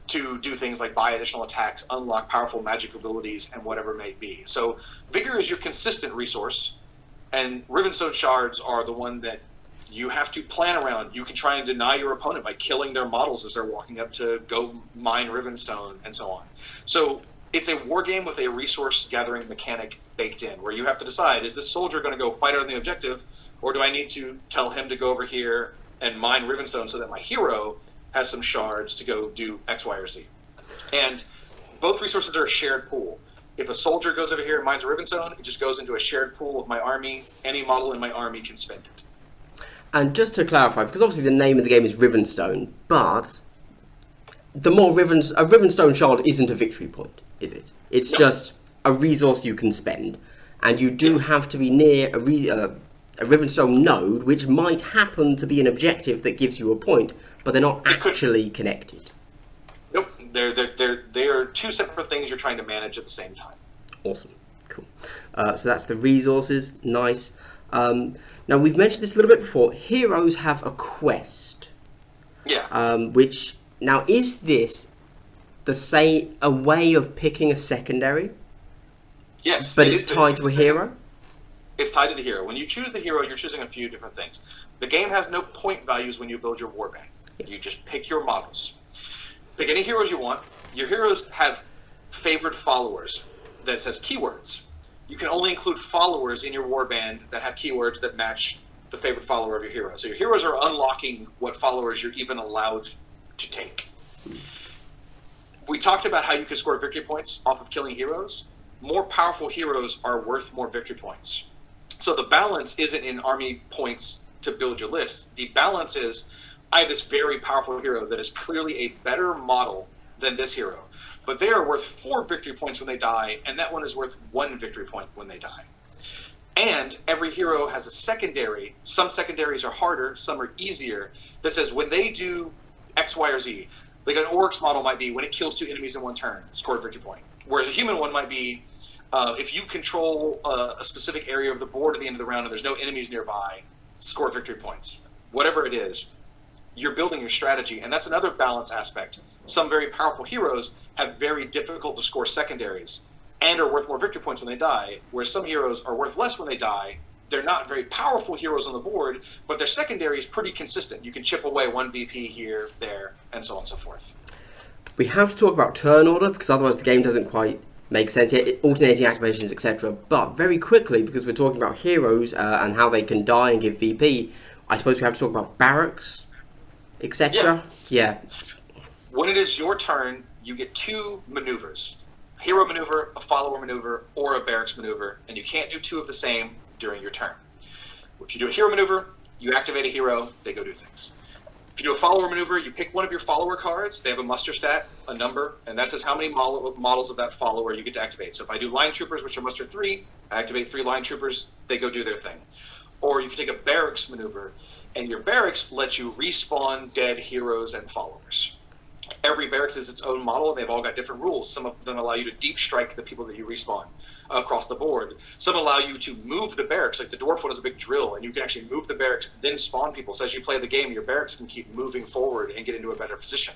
to do things like buy additional attacks, unlock powerful magic abilities, and whatever it may be. So Vigor is your consistent resource, and Rivenstone shards are the one that you have to plan around. You can try and deny your opponent by killing their models as they're walking up to go mine Rivenstone and so on. So it's a war game with a resource gathering mechanic baked in, where you have to decide, is this soldier going to go fight on the objective, or do I need to tell him to go over here and mine Rivenstone so that my hero has some shards to go do X, Y, or Z? And both resources are a shared pool. If a soldier goes over here and mines a Rivenstone, it just goes into a shared pool of my army. Any model in my army can spend it. And just to clarify, because obviously the name of the game is Rivenstone, but the more a Rivenstone shard isn't a victory point, is it? It's just a resource you can spend, and you do have to be near a Rivenstone node, which might happen to be an objective that gives you a point, but they're not actually connected. Nope, they are 2 separate things you're trying to manage at the same time. Awesome, cool. So that's the resources, nice. Now we've mentioned this a little bit before. Heroes have a quest. Yeah. Which now is this a way of picking a secondary? Yes. But it's tied to a hero? It's tied to the hero. When you choose the hero, you're choosing a few different things. The game has no point values when you build your warband. You just pick your models. Pick any heroes you want. Your heroes have favored followers that says keywords. You can only include followers in your warband that have keywords that match the favorite follower of your hero. So your heroes are unlocking what followers you're even allowed to take. We talked about how you can score victory points off of killing heroes. More powerful heroes are worth more victory points. So the balance isn't in army points to build your list. The balance is, I have this very powerful hero that is clearly a better model than this hero, but they are worth 4 victory points when they die, and that one is worth 1 victory point when they die. And every hero has a secondary. Some secondaries are harder, some are easier, that says when they do X, Y, or Z, like an Oryx model might be when it kills 2 enemies in 1 turn, score a victory point. Whereas a human one might be if you control a specific area of the board at the end of the round and there's no enemies nearby, score victory points. Whatever it is, you're building your strategy, and that's another balance aspect. Some very powerful heroes have very difficult to score secondaries and are worth more victory points when they die, whereas some heroes are worth less when they die. They're not very powerful heroes on the board, but their secondary is pretty consistent. You can chip away 1 VP here, there, and so on and so forth. We have to talk about turn order, because otherwise the game doesn't quite make sense yet, alternating activations, etc. But very quickly, because we're talking about heroes and how they can die and give VP, I suppose we have to talk about barracks, etc. Yeah. When it is your turn, you get 2 maneuvers. A hero maneuver, a follower maneuver, or a barracks maneuver, and you can't do 2 of the same during your turn. If you do a hero maneuver, you activate a hero, they go do things. If you do a follower maneuver, you pick one of your follower cards. They have a muster stat, a number, and that says how many models of that follower you get to activate. So if I do line troopers, which are muster 3, I activate 3 line troopers, they go do their thing. Or you can take a barracks maneuver, and your barracks lets you respawn dead heroes and followers. Every barracks is its own model, and they've all got different rules. Some of them allow you to deep strike the people that you respawn across the board. Some allow you to move the barracks, like the dwarf one is a big drill, and you can actually move the barracks, then spawn people. So as you play the game, your barracks can keep moving forward and get into a better position.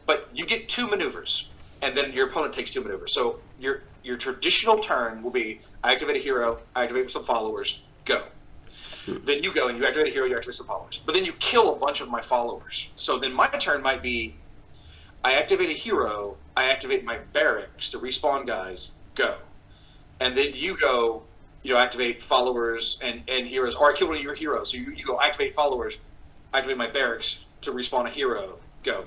But you get 2 maneuvers, and then your opponent takes 2 maneuvers. So your traditional turn will be, I activate a hero, I activate some followers, go. Then you go and you activate a hero, you activate some followers. But then you kill a bunch of my followers. So then my turn might be, I activate a hero, I activate my barracks to respawn guys, go. And then you go, activate followers and heroes, or I kill one of your heroes. So you go activate followers, activate my barracks to respawn a hero, go.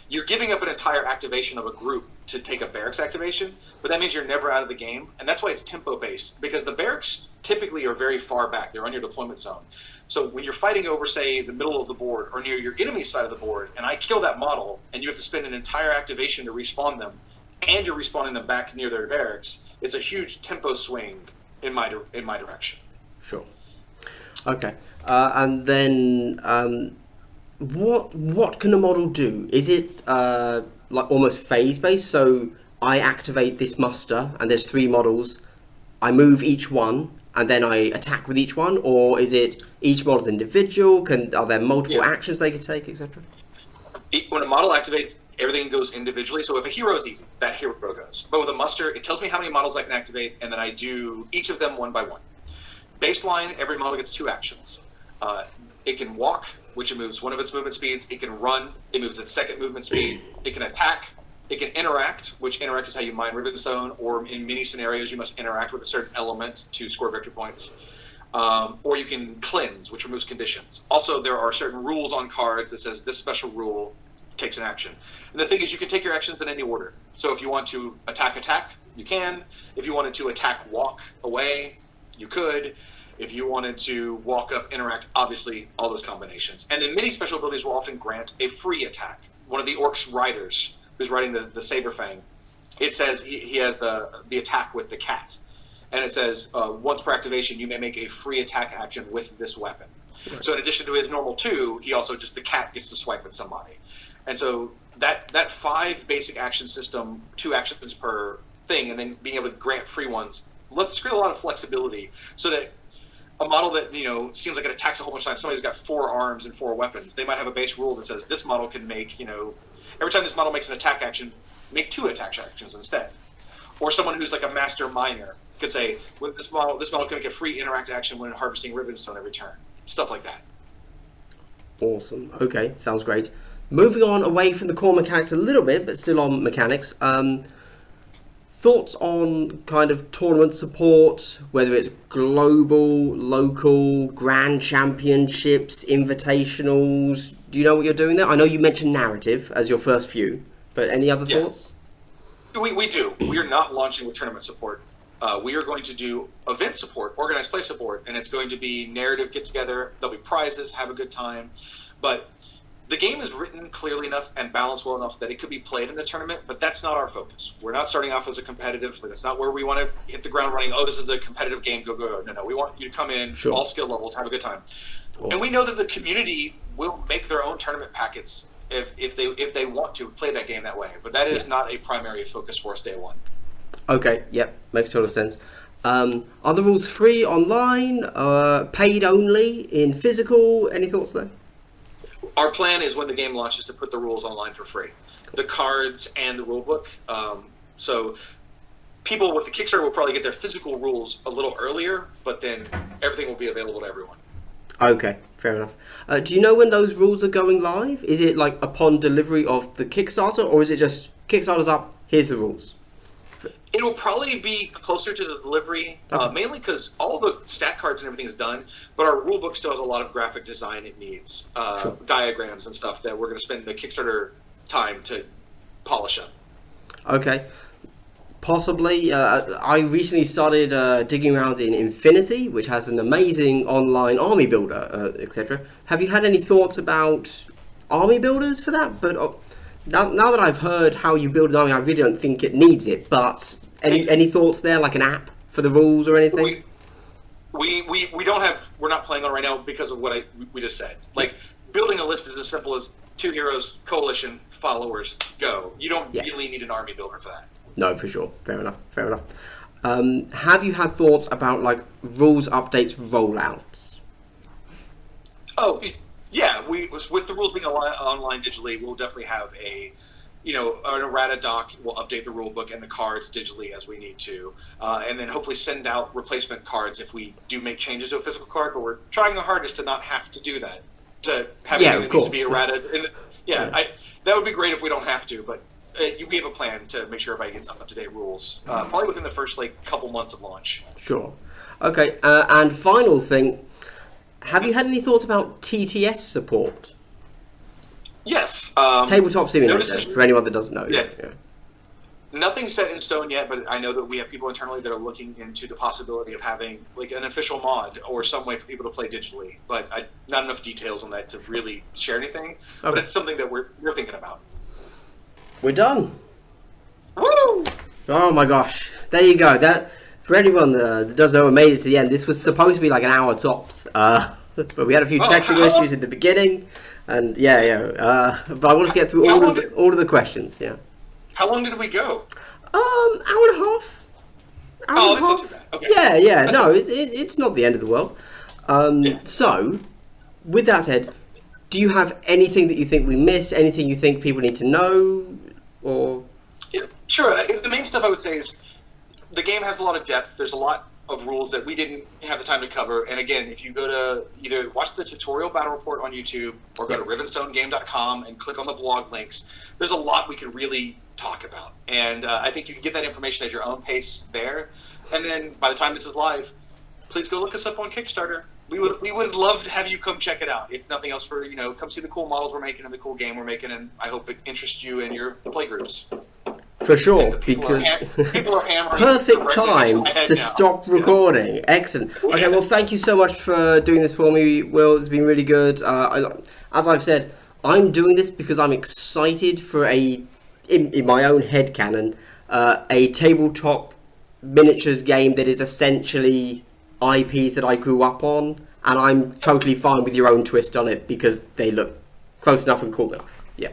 You're giving up an entire activation of a group to take a barracks activation, but that means you're never out of the game. And that's why it's tempo based, because the barracks typically are very far back. They're on your deployment zone. So when you're fighting over, say, the middle of the board or near your enemy side of the board, and I kill that model, and you have to spend an entire activation to respawn them, and you're respawning them back near their barracks, it's a huge tempo swing in my direction. Sure. Okay. And then what can a model do? Is it like almost phase based? So I activate this muster, and there's 3 models. I move each one, and then I attack with each one, or is it each model individual? Are there multiple actions they can take, etc.? When a model activates, everything goes individually. So if a hero is easy, that hero goes. But with a muster, it tells me how many models I can activate, and then I do each of them one by one. Baseline, every model gets 2 actions. It can walk, which it moves one of its movement speeds. It can run, it moves its second movement speed. It can attack. It can interact, which interact is how you mine Rivenstone, or in many scenarios you must interact with a certain element to score victory points. Or you can cleanse, which removes conditions. Also, there are certain rules on cards that says this special rule takes an action. And the thing is, you can take your actions in any order. So if you want to attack, you can. If you wanted to attack, walk away, you could. If you wanted to walk up, interact, obviously, all those combinations. And then many special abilities will often grant a free attack. One of the Orc's riders, who's riding the Saberfang, it says he has the attack with the cat. And it says, once per activation, you may make a free attack action with this weapon. Right. So in addition to his normal 2, he also the cat gets to swipe at somebody. And so that 5 basic action system, 2 actions per thing, and then being able to grant free ones, lets create a lot of flexibility so that a model that, seems like it attacks a whole bunch of times, somebody's got 4 arms and 4 weapons, they might have a base rule that says this model can make, every time this model makes an attack action, make 2 attack actions instead. Or someone who's like a master miner could say, with this model can make a free interact action when harvesting Rivenstone every turn. Stuff like that. Awesome. Okay, sounds great. Moving on away from the core mechanics a little bit, but still on mechanics. Thoughts on kind of tournament support, whether it's global, local, grand championships, invitationals. Do you know what you're doing there? I know you mentioned narrative as your first few, but any other thoughts? We do. We are not launching with tournament support. We are going to do event support, organized play support, and it's going to be narrative get together. There'll be prizes, have a good time. But the game is written clearly enough and balanced well enough that it could be played in the tournament, but that's not our focus. We're not starting off as a competitive. That's not where we want to hit the ground running. Oh, this is a competitive game. Go. No. We want you to come in, all skill levels, have a good time. Awesome. And we know that the community will make their own tournament packets if they want to play that game that way. But that is not a primary focus for us day one. Okay, yep, makes total sense. Are the rules free online, paid only in physical? Any thoughts there? Our plan is when the game launches to put the rules online for free. The cards and the rule book. So people with the Kickstarter will probably get their physical rules a little earlier, but then everything will be available to everyone. Okay, fair enough. Do you know when those rules are going live? Is it like upon delivery of the Kickstarter, or is it just Kickstarter's up, here's the rules? It will probably be closer to the delivery, mainly because all the stat cards and everything is done, but our rule book still has a lot of graphic design it needs, diagrams and stuff that we're going to spend the Kickstarter time to polish up. Okay. Possibly. I recently started digging around in Infinity, which has an amazing online army builder, etc. Have you had any thoughts about army builders for that, but now that I've heard how you build an army, I really don't think it needs it. But any thoughts there, like an app for the rules or anything? We don't have. We're not playing on it right now because of what we just said. Like building a list is as simple as 2 heroes, coalition, followers, go. You don't really need an army builder for that. No, for sure. Fair enough. Have you had thoughts about like rules updates, rollouts? Oh yeah, with the rules being online digitally, we'll definitely have an errata doc. We'll update the rule book and the cards digitally as we need to, and then hopefully send out replacement cards if we do make changes to a physical card. But we're trying our hardest to not have to do that. To have it to be errata. That would be great if we don't have to, but we have a plan to make sure everybody gets up-to-date rules. Probably within the first couple months of launch. Sure. Okay, and final thing, have you had any thoughts about TTS support? Yes. Tabletop simulator, for anyone that doesn't know. Yeah. Nothing set in stone yet, but I know that we have people internally that are looking into the possibility of having like an official mod or some way for people to play digitally. But not enough details on that to really share anything. Okay. But it's something that we're thinking about. We're done. Woo! Oh my gosh. There you go. That for anyone that doesn't know, made it to the end, this was supposed to be like an hour tops. But we had a few technical issues at the beginning. And but I want to get through all of the questions, yeah. How long did we go? Hour and a half. That's not too bad. Okay. Yeah. No, it's not the end of the world. So, with that said, do you have anything that you think we missed? Anything you think people need to know? Or yeah, sure. The main stuff I would say is the game has a lot of depth. There's a lot of rules that we didn't have the time to cover. And again, if you go to either watch the tutorial battle report on YouTube or go to rivenstonegame.com and click on the blog links, there's a lot we could really talk about. And I think you can get that information at your own pace there. And then by the time this is live, please go look us up on Kickstarter. We would love to have you come check it out. If nothing else, come see the cool models we're making and the cool game we're making. And I hope it interests you in your play groups. For sure, because people are hammering. Perfect time to stop recording. Yeah. Excellent. Okay, well, thank you so much for doing this for me, Will. It's been really good. As I've said, I'm doing this because I'm excited for in my own headcanon, a tabletop miniatures game that is essentially IPs that I grew up on, and I'm totally fine with your own twist on it because they look close enough and cool enough. Yeah.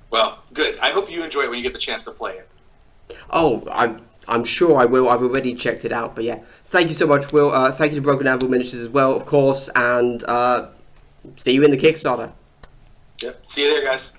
Well, good. I hope you enjoy it when you get the chance to play it. Oh, I'm sure I will. I've already checked it out. But yeah, thank you so much, Will. Thank you to Broken Anvil Miniatures as well, of course. And see you in the Kickstarter. Yep. See you there, guys.